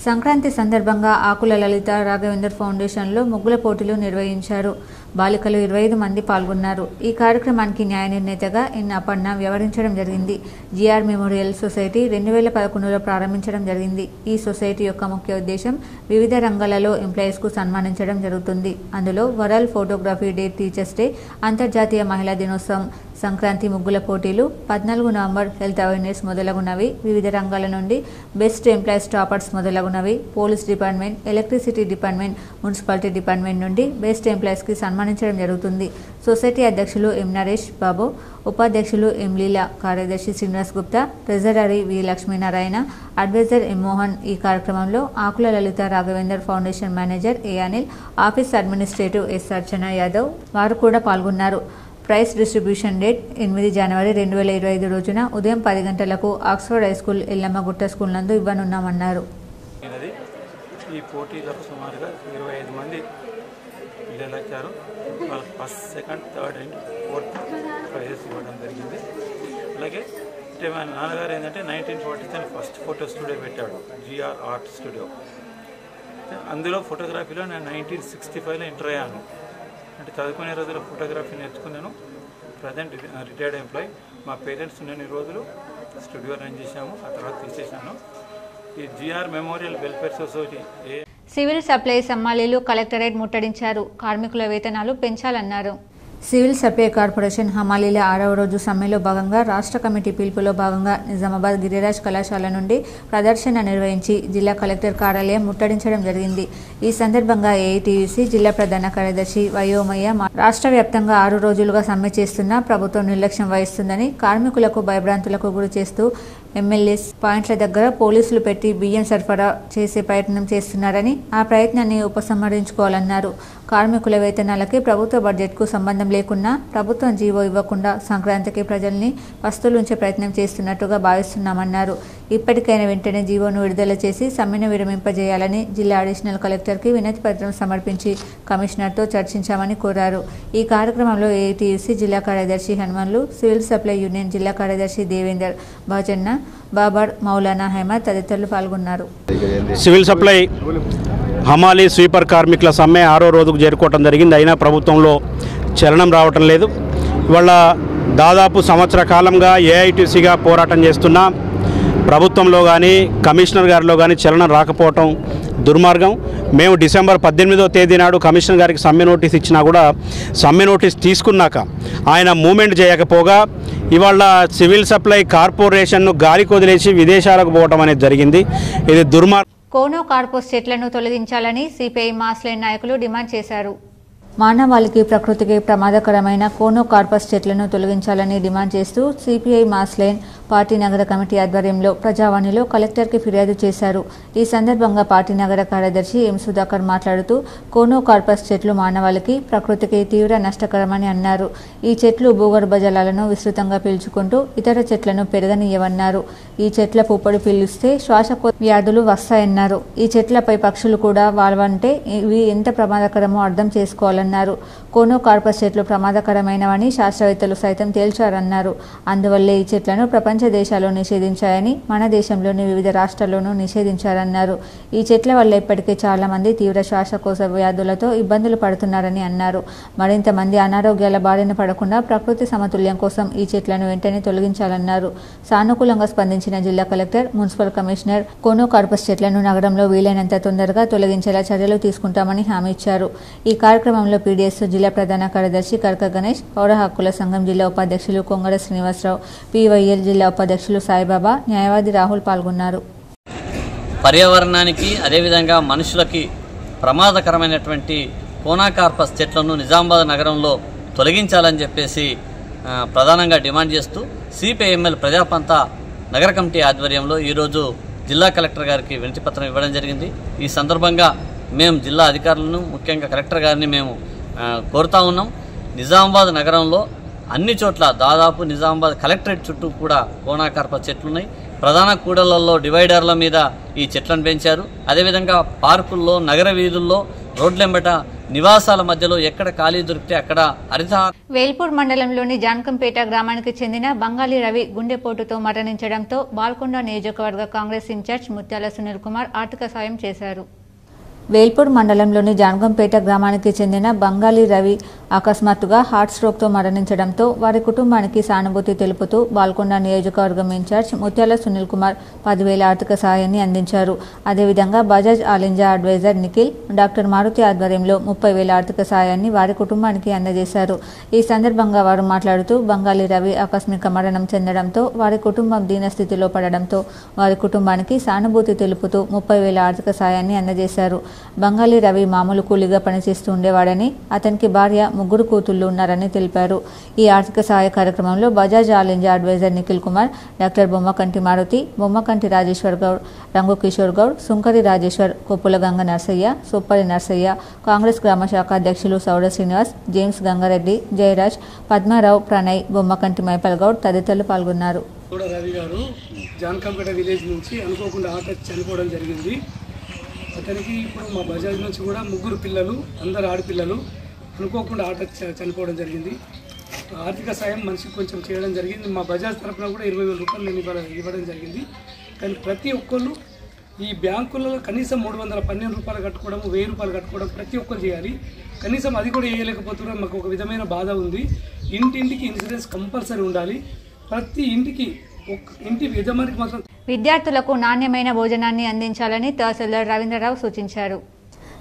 సంక్రాంతి సందర్భంగా ఆకుల లలిత రాఘవేందర్ ఫౌండేషన్లో ముగ్గుల పోటీలు నిర్వహించారు. బాలికలు 25 మంది పాల్గొన్నారు. ఈ కార్యక్రమానికి న్యాయ నిర్ణేతగా ఎన్ అపర్ణ వ్యవహరించడం జరిగింది. జీఆర్ మెమోరియల్ సొసైటీ 2011లో ప్రారంభించడం జరిగింది. ఈ సొసైటీ యొక్క ముఖ్య ఉద్దేశం వివిధ రంగాలలో ఎంప్లాయీస్కు సన్మానించడం జరుగుతుంది. అందులో world photography day, teachers day, అంతర్జాతీయ మహిళా దినోత్సవం, సంక్రాంతి ముగ్గుల పోటీలు, 14 నవంబర్ హెల్త్ అవేర్నెస్ మొదలగునవి, వివిధ రంగాల నుండి బెస్ట్ ఎంప్లాయీస్ టాపర్స్ మొదలగునవి, police department, electricity department, municipality department నుండి బెస్ట్ ఎంప్లాయీస్కి సన్మానించడం జరుగుతుంది. సొసైటీ అధ్యక్షులు ఎం నరేష్ బాబు, ఉపాధ్యక్షులు ఎం లీలా, కార్యదర్శి శ్రీనివాస్ గుప్తా, ట్రెజరరీ వి లక్ష్మీనారాయణ, అడ్వైజర్ ఎం మోహన్. ఈ కార్యక్రమంలో ఆకుల లలిత రాఘవేందర్ ఫౌండేషన్ మేనేజర్ ఏ అనిల్, ఆఫీస్ అడ్మినిస్ట్రేటివ్ ఎస్ అర్చన యాదవ్ వారు కూడా పాల్గొన్నారు. ప్రైస్ డిస్ట్రిబ్యూషన్ డేట్ 8 జనవరి 2025 రోజున ఉదయం 10 గంటలకు Oxford high school, Yellammagutta school నందు ఇవ్వనున్నామన్నారు. ఈ పోటీలకు సుమారుగా 25 మంది పిల్లలు వచ్చారు. వాళ్ళకి first, second, third and fourth prizes ఇవ్వడం జరిగింది. అలాగే అంటే మా నాన్నగారు ఏంటంటే 1947 ఫస్ట్ ఫోటో స్టూడియో పెట్టాడు, జిఆర్ ఆర్ట్ స్టూడియో. అందులో ఫోటోగ్రఫీలో నేను 1965లో ఎంటర్ అయ్యాను. అంటే చదువుకునే రోజుల్లో ఫోటోగ్రఫీ నేర్చుకున్నాను. Present retired employee. మా పేరెంట్స్ నేను రోజులు స్టూడియో రన్ చేశాము, ఆ తర్వాత తీసేశాను. ఈ GR memorial welfare society civil supply సమ్మాలీలు కలెక్టరేట్ ముట్టడించారు. కార్మికుల వేతనాలు పెంచాలన్నారు. సివిల్ సప్లై కార్పొరేషన్ హమాలీల 6వ రోజు సమ్మెలో భాగంగా రాష్ట్ర కమిటీ పిలుపులో భాగంగా నిజామాబాద్ గిరిరాజ్ కళాశాల నుండి ప్రదర్శన నిర్వహించి జిల్లా కలెక్టర్ కార్యాలయం ముట్టడించడం జరిగింది. ఈ సందర్భంగా ఏఐటీయూసీ జిల్లా ప్రధాన కార్యదర్శి వయోమయ్య రాష్ట్ర వ్యాప్తంగా 6 రోజులుగా సమ్మె చేస్తున్నా ప్రభుత్వం నిర్లక్ష్యం వహిస్తుందని, కార్మికులకు భయభ్రాంతులకు గురి చేస్తూ ఎమ్మెల్యేస్ పాయింట్ల దగ్గర పోలీసులు పెట్టి బియ్యం సరఫరా చేసే ప్రయత్నం చేస్తున్నారని, ఆ ప్రయత్నాన్ని ఉపసంహరించుకోవాలన్నారు. కార్మికుల వేతనాలకి ప్రభుత్వ బడ్జెట్కు సంబంధం లేకున్నా ప్రభుత్వం జీవో ఇవ్వకుండా సంక్రాంతికి ప్రజల్ని పస్తులుంచే ప్రయత్నం చేస్తున్నట్టుగా భావిస్తున్నామన్నారు. ఇప్పటికైనా వెంటనే జీవోను విడుదల చేసి సమ్మెను విరమింపజేయాలని జిల్లా అడిషనల్ కలెక్టర్కి వినతి పత్రం సమర్పించి కమిషనర్తో చర్చించామని కోరారు. ఈ కార్యక్రమంలో ఏఐటీయూసీ జిల్లా కార్యదర్శి హనుమన్లు, సివిల్ సప్లై యూనియన్ జిల్లా కార్యదర్శి దేవేందర్, భజన్న, బాబర్, మౌలానా అహ్మద్ తదితరులు పాల్గొన్నారు. సివిల్ సప్లై హమాలీ స్వీపర్ కార్మికుల సమ్మె 6వ రోజుకు చేరుకోవడం జరిగింది. అయినా ప్రభుత్వంలో చలనం రావటం లేదు. ఇవాళ దాదాపు సంవత్సర కాలంగా ఏఐటీసీగా పోరాటం చేస్తున్న ప్రభుత్వంలో కానీ కమిషనర్ గారిలో కానీ చలనం రాకపోవటం దుర్మార్గం. మేము డిసెంబర్ 18వ తేదీ నాడు కమిషనర్ గారికి సమ్మె నోటీస్ ఇచ్చినా కూడా సమ్మె నోటీస్ తీసుకున్నాక ఆయన మూమెంట్ చేయకపోగా ఇవాళ సివిల్ సప్లై కార్పొరేషన్ను గాలికి వదిలేసి విదేశాలకు పోవటం అనేది జరిగింది. ఇది దుర్మార్గం. కోనో కార్పోస్ చెట్లను తొలగించాలని సిపిఐ మాస్లైన్ నాయకులు డిమాండ్ చేశారు. మానవాళికి ప్రకృతికి ప్రమాదకరమైన కోనో కార్పస్ చెట్లను తొలగించాలని డిమాండ్ చేస్తూ సిపిఐ మాస్లైన్ పార్టీ నగర కమిటీ ఆధ్వర్యంలో ప్రజావాణిలో కలెక్టర్కి ఫిర్యాదు చేశారు. ఈ సందర్భంగా పార్టీ నగర కార్యదర్శి ఎం సుధాకర్ మాట్లాడుతూ కోనో కార్పస్ చెట్లు మానవాళికి ప్రకృతికి తీవ్ర నష్టకరమని అన్నారు. ఈ చెట్లు భూగర్భ జలాలను విస్తృతంగా పీల్చుకుంటూ ఇతర చెట్లను పెరగనీయవన్నారు. ఈ చెట్ల పుప్పొడి పీలుస్తే శ్వాసకోశ వ్యాధులు వస్తాయన్నారు. ఈ చెట్లపై పక్షులు కూడా వాలవంటే ఇవి ఎంత ప్రమాదకరమో అర్థం చేసుకోవాలన్నారు. కోనో కార్పస్ చెట్లు ప్రమాదకరమైనవని శాస్త్రవేత్తలు సైతం తేల్చారన్నారు. అందువల్లే ఈ చెట్లను ప్రపంచ దేశాలు నిషేధించాయని, మన దేశంలోని వివిధ రాష్ట్రాల్లోనూ నిషేధించారన్నారు. ఈ చెట్ల వల్ల ఇప్పటికే చాలా మంది తీవ్ర శ్వాసకోశ వ్యాధులతో ఇబ్బందులు పడుతున్నారని అన్నారు. మరింత మంది అనారోగ్యాల బారిన పడకుండా ప్రకృతి సమతుల్యం కోసం ఈ చెట్లను వెంటనే తొలగించాలన్నారు. సానుకూలంగా స్పందించిన జిల్లా కలెక్టర్, మున్సిపల్ కమిషనర్ కోనో కార్పస్ చెట్లను నగరంలో వీలైనంత తొందరగా తొలగించేలా చర్యలు తీసుకుంటామని హామీ ఇచ్చారు. ఈ కార్యక్రమంలో పీడీఎస్ జిల్లా ప్రధాన కార్యదర్శి కర్క గణేష్, పౌర హక్కుల సంఘం జిల్లా ఉపాధ్యక్షులు కొంగడ శ్రీనివాసరావు, పీవైఎల్ జిల్లా ఉపాధ్యక్షులు సాయిబాబా, న్యాయవాది రాహుల్ పాల్గొన్నారు. పర్యావరణానికి అదేవిధంగా మనుషులకి ప్రమాదకరమైనటువంటి కోనా కార్పస్ చెట్లను నిజామాబాద్ నగరంలో తొలగించాలని చెప్పేసి ప్రధానంగా డిమాండ్ చేస్తూ సిపిఐఎంఎల్ ప్రజాపంత నగర కమిటీ ఆధ్వర్యంలో ఈరోజు జిల్లా కలెక్టర్ గారికి వినతిపత్రం ఇవ్వడం జరిగింది. ఈ సందర్భంగా మేము జిల్లా అధికారులను, ముఖ్యంగా కలెక్టర్ గారిని మేము కోరుతా ఉన్నాం. నిజామాబాద్ నగరంలో అన్ని చోట్ల దాదాపు నిజామాబాద్ కలెక్టరేట్ చుట్టూ కూడా కోనా కార్పస్ చెట్లున్నాయి. ప్రధాన కూడళ్లలో డివైడర్ల మీద ఈ చెట్లను పెంచారు. అదేవిధంగా పార్కుల్లో, నగర వీధుల్లో, రోడ్లెంబట, నివాసాల మధ్యలో ఎక్కడ ఖాళీ దొరికితే అక్కడ వేల్పూర్ మండలంలోని జాన్కంపేట గ్రామానికి చెందిన బంగాళీ రవి గుండెపోటుతో మరణించడంతో బాల్కొండ నియోజకవర్గ కాంగ్రెస్ ఇన్ఛార్జ్ ముత్యాల సునీల్ కుమార్ ఆర్థిక సాయం చేశారు. వేల్పూర్ మండలంలోని జాన్గంపేట గ్రామానికి చెందిన బంగాళీ రవి అకస్మాత్తుగా హార్ట్ స్ట్రోక్తో మరణించడంతో వారి కుటుంబానికి సానుభూతి తెలుపుతూ బాల్కొండ నియోజకవర్గం ఇన్ఛార్జ్ ముత్యాల సునీల్ కుమార్ 10,000 ఆర్థిక సహాయాన్ని అందించారు. అదేవిధంగా Bajaj all India advisor Nikhil doctor Maruti ఆధ్వర్యంలో 30,000 ఆర్థిక సహాయాన్ని వారి కుటుంబానికి అందజేశారు. ఈ సందర్భంగా వారు మాట్లాడుతూ బంగాళీ రవి ఆకస్మిక మరణం చెందడంతో వారి కుటుంబం దీనస్థితిలో పడడంతో వారి కుటుంబానికి సానుభూతి తెలుపుతూ 30,000 ఆర్థిక సహాయాన్ని అందజేశారు. బంగాళీ రవి మామూలు కూలీగా పనిచేస్తూ ఉండేవాడని, అతనికి భార్య, 3 కూతుళ్లు ఉన్నారని తెలిపారు. ఈ ఆర్థిక సహాయ కార్యక్రమంలో Bajaj all India advisor Nikhil Kumar, doctor Bommakanti Maruti, Bommakanti Rajeshwar Goud, Rangu Kishore Goud, సుంకరి రాజేశ్వర్, కొప్పుల గంగ నర్సయ్య, సూప్పరి నర్సయ్య, కాంగ్రెస్ గ్రామ శాఖ అధ్యక్షులు సౌడ శ్రీనివాస్, జేమ్స్ గంగారెడ్డి, జయరాజ్, పద్మారావు, ప్రణయ్, బొమ్మకంటి మైపల్ గౌడ్ తదితరులు పాల్గొన్నారు. రవి గారు జాన్కంపేట విలేజ్ నుంచి అనుకోకుండా హార్ట్ చనిపోవడం జరిగింది. అతనికి ఇప్పుడు మా బజాజ్ నుంచి కూడా 3 పిల్లలు, అందరు ఆడపిల్లలు అనుకోకుండా చనిపోవడం జరిగింది. ఆర్థిక సాయం మనిషికి కొంచెం చేయడం జరిగింది. మా బజాజ్ తరఫున కూడా 20,000 రూపాయలు నేను ఇవ్వడం జరిగింది. కానీ ప్రతి ఒక్కళ్ళు ఈ బ్యాంకులలో కనీసం 312 రూపాయలు కట్టుకోవడం, 1000 రూపాయలు కట్టుకోవడం ప్రతి ఒక్కరు చేయాలి. కనీసం అది కూడా వేయలేకపోతున్నారు. మాకు ఒక విధమైన బాధ ఉంది. ఇంటింటికి ఇన్సూరెన్స్ కంపల్సరీ ఉండాలి. ప్రతి ఇంటికి ఇంటి యజమానికి మాత్రం విద్యార్థులకు నాణ్యమైన భోజనాన్ని అందించాలని తహసీల్దార్ రవీంద్రరావు సూచించారు.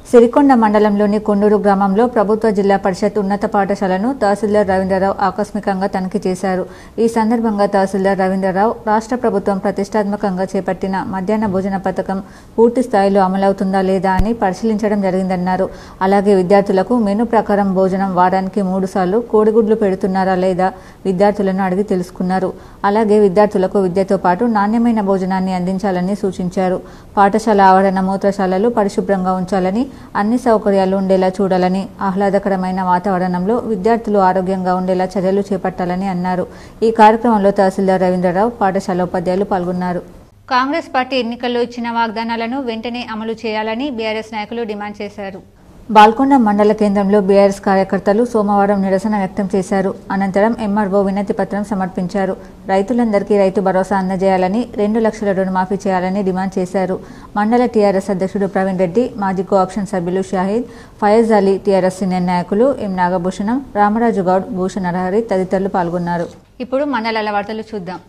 సిరికొండ మండలంలోని కొండూరు గ్రామంలో ప్రభుత్వ జిల్లా పరిషత్ ఉన్నత పాఠశాలను తహసీల్దార్ రవీంద్రరావు ఆకస్మికంగా తనిఖీ చేశారు. ఈ సందర్భంగా తహసీల్దార్ రవీంద్రరావు రాష్ట్ర ప్రభుత్వం ప్రతిష్టాత్మకంగా చేపట్టిన మధ్యాహ్న భోజన పథకం పూర్తి స్థాయిలో అమలవుతుందా లేదా అని పరిశీలించడం జరిగిందన్నారు. అలాగే విద్యార్థులకు మెనూ ప్రకారం భోజనం వారానికి 3 సార్లు కోడిగుడ్లు పెడుతున్నారా లేదా విద్యార్థులను అడిగి తెలుసుకున్నారు. అలాగే విద్యార్థులకు విద్యతో పాటు నాణ్యమైన భోజనాన్ని అందించాలని సూచించారు. పాఠశాల ఆవరణ మూత్రశాలలు పరిశుభ్రంగా ఉంచాలని, అన్ని సౌకర్యాలు ఉండేలా చూడాలని, ఆహ్లాదకరమైన వాతావరణంలో విద్యార్థులు ఆరోగ్యంగా ఉండేలా చర్యలు చేపట్టాలని అన్నారు. ఈ కార్యక్రమంలో తహసీల్దార్ రవీంద్రరావు, పాఠశాల ఉపాధ్యాయులు పాల్గొన్నారు. కాంగ్రెస్ పార్టీ ఎన్నికల్లో ఇచ్చిన వాగ్దానాలను వెంటనే అమలు చేయాలని బీఆర్ఎస్ నాయకులు డిమాండ్ చేశారు. బాల్కొండ మండల కేంద్రంలో బీఆర్ఎస్ కార్యకర్తలు సోమవారం నిరసన వ్యక్తం చేశారు. అనంతరం ఎంఆర్ఓ వినతి పత్రం సమర్పించారు. రైతులందరికీ రైతు భరోసా అందజేయాలని, 2 లక్షల రుణమాఫీ చేయాలని డిమాండ్ చేశారు. మండల టీఆర్ఎస్ అధ్యక్షుడు ప్రవీణ్ రెడ్డి, మాజీ కోఆప్షన్ సభ్యులు షాహిద్, ఫయజ్ అలీ, టీఆర్ఎస్ సీనియర్ నాయకులు ఎం నాగభూషణం, రామరాజు గౌడ్, భూషణ్ నరహరి తదితరులు పాల్గొన్నారు. ఇప్పుడు మండలాల వార్తలు చూద్దాం.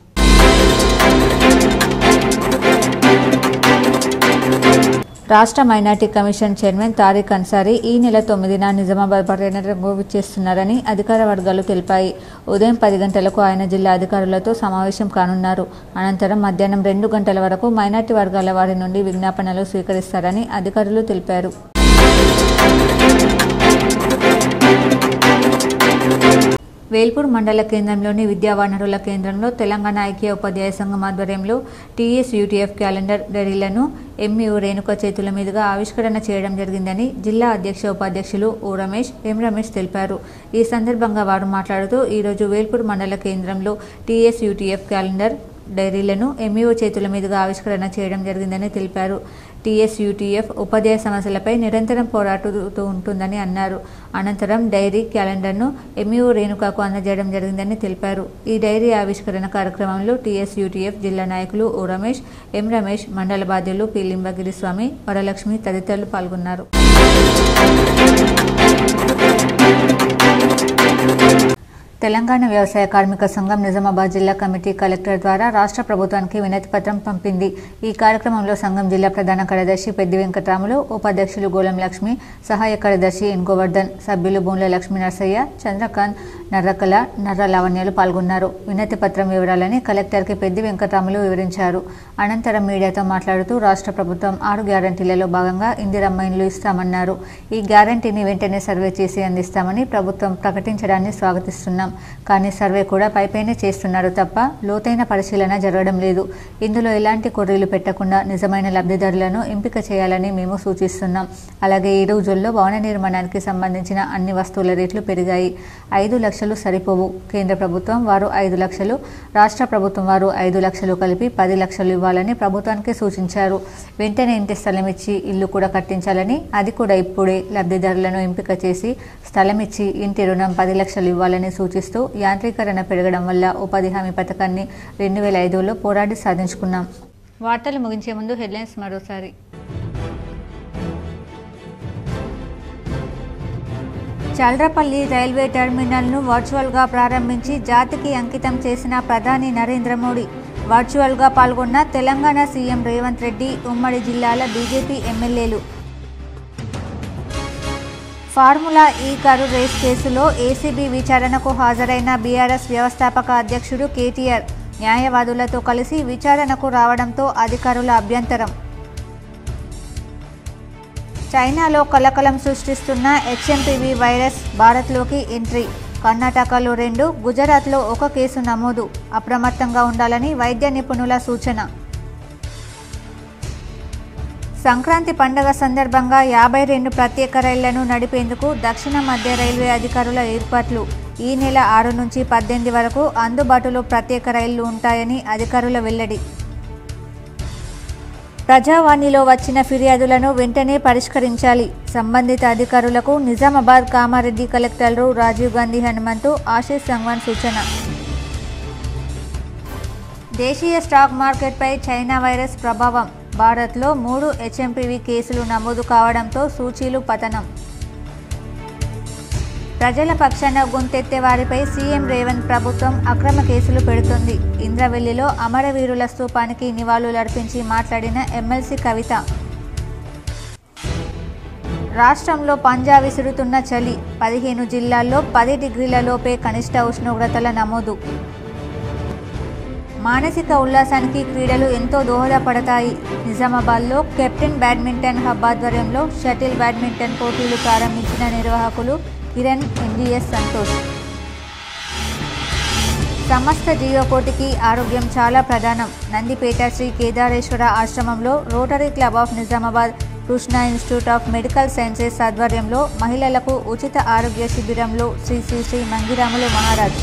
రాష్ట్ర minority commission chairman Tariq Ansari ఈ నెల 9న నిజామాబాద్ పర్యటనకు విచ్చేస్తున్నారని అధికార వర్గాలు తెలిపాయి. ఉదయం 10 గంటలకు ఆయన జిల్లా అధికారులతో సమావేశం కానున్నారు. అనంతరం మధ్యాహ్నం 2 గంటల వరకు మైనార్టీ వర్గాల వారి నుండి విజ్ఞాపనలు స్వీకరిస్తారని అధికారులు తెలిపారు. వేల్పూర్ మండల కేంద్రంలోని విద్యా వనరుల కేంద్రంలో తెలంగాణ ఐక్య ఉపాధ్యాయ సంఘం ఆధ్వర్యంలో టీఎస్యూటీఎఫ్ క్యాలెండర్ డైరీలను ఎంఈఓ రేణుక చేతుల మీదుగా ఆవిష్కరణ చేయడం జరిగిందని జిల్లా అధ్యక్ష ఉపాధ్యక్షులు ఓ రమేష్, ఎం రమేష్ తెలిపారు. ఈ సందర్భంగా వారు మాట్లాడుతూ ఈరోజు వేల్పూర్ మండల కేంద్రంలో టీఎస్యూటీఎఫ్ క్యాలెండర్ డైరీలను ఎంఈఓ చేతుల మీదుగా ఆవిష్కరణ చేయడం జరిగిందని తెలిపారు. టీఎస్యూటీఎఫ్ ఉపాధ్యాయ సమస్యలపై నిరంతరం పోరాడుతూ ఉంటుందని అన్నారు. అనంతరం డైరీ క్యాలెండర్ను ఎంఈఓ రేణుకకు అందజేయడం జరిగిందని తెలిపారు. ఈ డైరీ ఆవిష్కరణ కార్యక్రమంలో టీఎస్యూటీఎఫ్ జిల్లా నాయకులు ఓ రమేష్, ఎం రమేష్, మండల బాధ్యులు పి లింబగిరి స్వామి, వరలక్ష్మి తదితరులు పాల్గొన్నారు. తెలంగాణ వ్యవసాయ కార్మిక సంఘం నిజామాబాద్ జిల్లా కమిటీ కలెక్టర్ ద్వారా రాష్ట్ర ప్రభుత్వానికి వినతి పత్రం పంపింది. ఈ కార్యక్రమంలో సంఘం జిల్లా ప్రధాన కార్యదర్శి పెద్ది వెంకటరాములు, ఉపాధ్యక్షులు గోలం లక్ష్మి, సహాయ కార్యదర్శి ఎన్ గోవర్ధన్, సభ్యులు బూన్ల లక్ష్మీ నరసయ్య, చంద్రకాంత్, నర్రకళ, నర్ర లావణ్యాలు పాల్గొన్నారు. వినతి పత్రం వివరాలని కలెక్టర్కి పెద్ది వెంకటరాములు వివరించారు. అనంతరం మీడియాతో మాట్లాడుతూ రాష్ట్ర ప్రభుత్వం 6 గ్యారంటీలలో భాగంగా ఇందిరమ్మ ఇండ్లు ఇస్తామన్నారు. ఈ గ్యారంటీని వెంటనే సర్వే చేసి అందిస్తామని ప్రభుత్వం ప్రకటించడాన్ని స్వాగతిస్తున్నాం. కానీ సర్వే కూడా పైపైనే చేస్తున్నారు తప్ప లోతైన పరిశీలన జరగడం లేదు. ఇందులో ఎలాంటి కొర్రీలు పెట్టకుండా నిజమైన లబ్ధిదారులను ఎంపిక చేయాలని మేము సూచిస్తున్నాం. అలాగే ఈ రోజుల్లో భవన నిర్మాణానికి సంబంధించిన అన్ని వస్తువుల రేట్లు పెరిగాయి. 5 లక్షలు సరిపోవు. కేంద్ర ప్రభుత్వం వారు 5 లక్షలు, రాష్ట్ర ప్రభుత్వం వారు 5 లక్షలు కలిపి 10 లక్షలు ఇవ్వాలని ప్రభుత్వానికి సూచించారు. వెంటనే ఇంటి స్థలం ఇచ్చి ఇల్లు కూడా కట్టించాలని, అది కూడా ఇప్పుడే లబ్ధిదారులను ఎంపిక చేసి స్థలం ఇచ్చి ఇంటి రుణం 10 లక్షలు ఇవ్వాలని సూచిస్తూ యాంత్రీకరణ పెరగడం వల్ల ఉపాధి హామీ పథకాన్ని 2005లో పోరాడి సాధించుకున్నాం. వార్తలు ముగించే ముందు హెడ్లైన్స్ మరోసారి. చల్రపల్లి రైల్వే టెర్మినల్ను వర్చువల్గా ప్రారంభించి జాతికి అంకితం చేసిన ప్రధాని నరేంద్ర మోడీ. వర్చువల్గా పాల్గొన్న తెలంగాణ సీఎం రేవంత్ రెడ్డి, ఉమ్మడి జిల్లాల బీజేపీ ఎమ్మెల్యేలు. ఫార్ములా ఈ కారు రేస్ కేసులో ఏసీబీ విచారణకు హాజరైన బీఆర్ఎస్ వ్యవస్థాపక అధ్యక్షుడు కేటీఆర్ న్యాయవాదులతో కలిసి విచారణకు రావడంతో అధికారుల అభ్యంతరం. చైనాలో కలకలం సృష్టిస్తున్న హెచ్ఎంపీవీ వైరస్ భారత్లోకి ఎంట్రీ. కర్ణాటకలో 2, గుజరాత్లో 1 కేసు నమోదు. అప్రమత్తంగా ఉండాలని వైద్య నిపుణుల సూచన. సంక్రాంతి పండుగ సందర్భంగా 52 ప్రత్యేక రైళ్లను నడిపేందుకు దక్షిణ మధ్య రైల్వే అధికారుల ఏర్పాట్లు. ఈ నెల 6 నుంచి 18 వరకు అందుబాటులో ప్రత్యేక రైళ్లు ఉంటాయని అధికారుల వెల్లడి. ప్రజావాణిలో వచ్చిన ఫిర్యాదులను వెంటనే పరిష్కరించాలి. సంబంధిత అధికారులకు నిజామాబాద్ కామారెడ్డి కలెక్టర్లు రాజీవ్ గాంధీ హనుమంతు, ఆశీష్ సంగ్వాన్ సూచన. దేశీయ స్టాక్ మార్కెట్పై చైనా వైరస్ ప్రభావం. భారత్లో 3 హెచ్ఎంపీవీ కేసులు నమోదు కావడంతో సూచీలు పతనం. ప్రజల పక్షాన గొంతెత్తే వారిపై సీఎం రేవంత్ ప్రభుత్వం అక్రమ కేసులు పెడుతుంది. ఇంద్రవెల్లిలో అమరవీరుల స్తూపానికి నివాళులర్పించి మాట్లాడిన ఎమ్మెల్సీ కవిత. రాష్ట్రంలో పంజా విసురుతున్న చలి. 15 జిల్లాల్లో 10 డిగ్రీల లోపే కనిష్ట ఉష్ణోగ్రతల నమోదు. మానసిక ఉల్లాసానికి క్రీడలు ఎంతో దోహదపడతాయి. నిజామాబాద్లో కెప్టెన్ బ్యాడ్మింటన్ హబ్ ఆధ్వర్యంలో షటిల్ బ్యాడ్మింటన్ పోటీలు ప్రారంభించిన నిర్వాహకులు కిరణ్, ఎన్జీఎస్ సంతోష్. సమస్త జీవకోటికి ఆరోగ్యం చాలా ప్రధానం. నందిపేట శ్రీ కేదారేశ్వర ఆశ్రమంలో rotary club of Nizamabad, Krishna institute of medical sciences ఆధ్వర్యంలో మహిళలకు ఉచిత ఆరోగ్య శిబిరంలో శ్రీ శ్రీ శ్రీ మంగిరాములు మహారాజ్.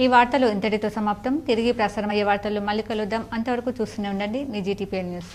ఈ వార్తలు ఇంతటితో సమాప్తం. తిరిగి ప్రసారమయ్యే వార్తలు మళ్ళీ కలుద్దాం. అంతవరకు చూస్తూనే ఉండండి మీ జీటీపీఎల్ న్యూస్.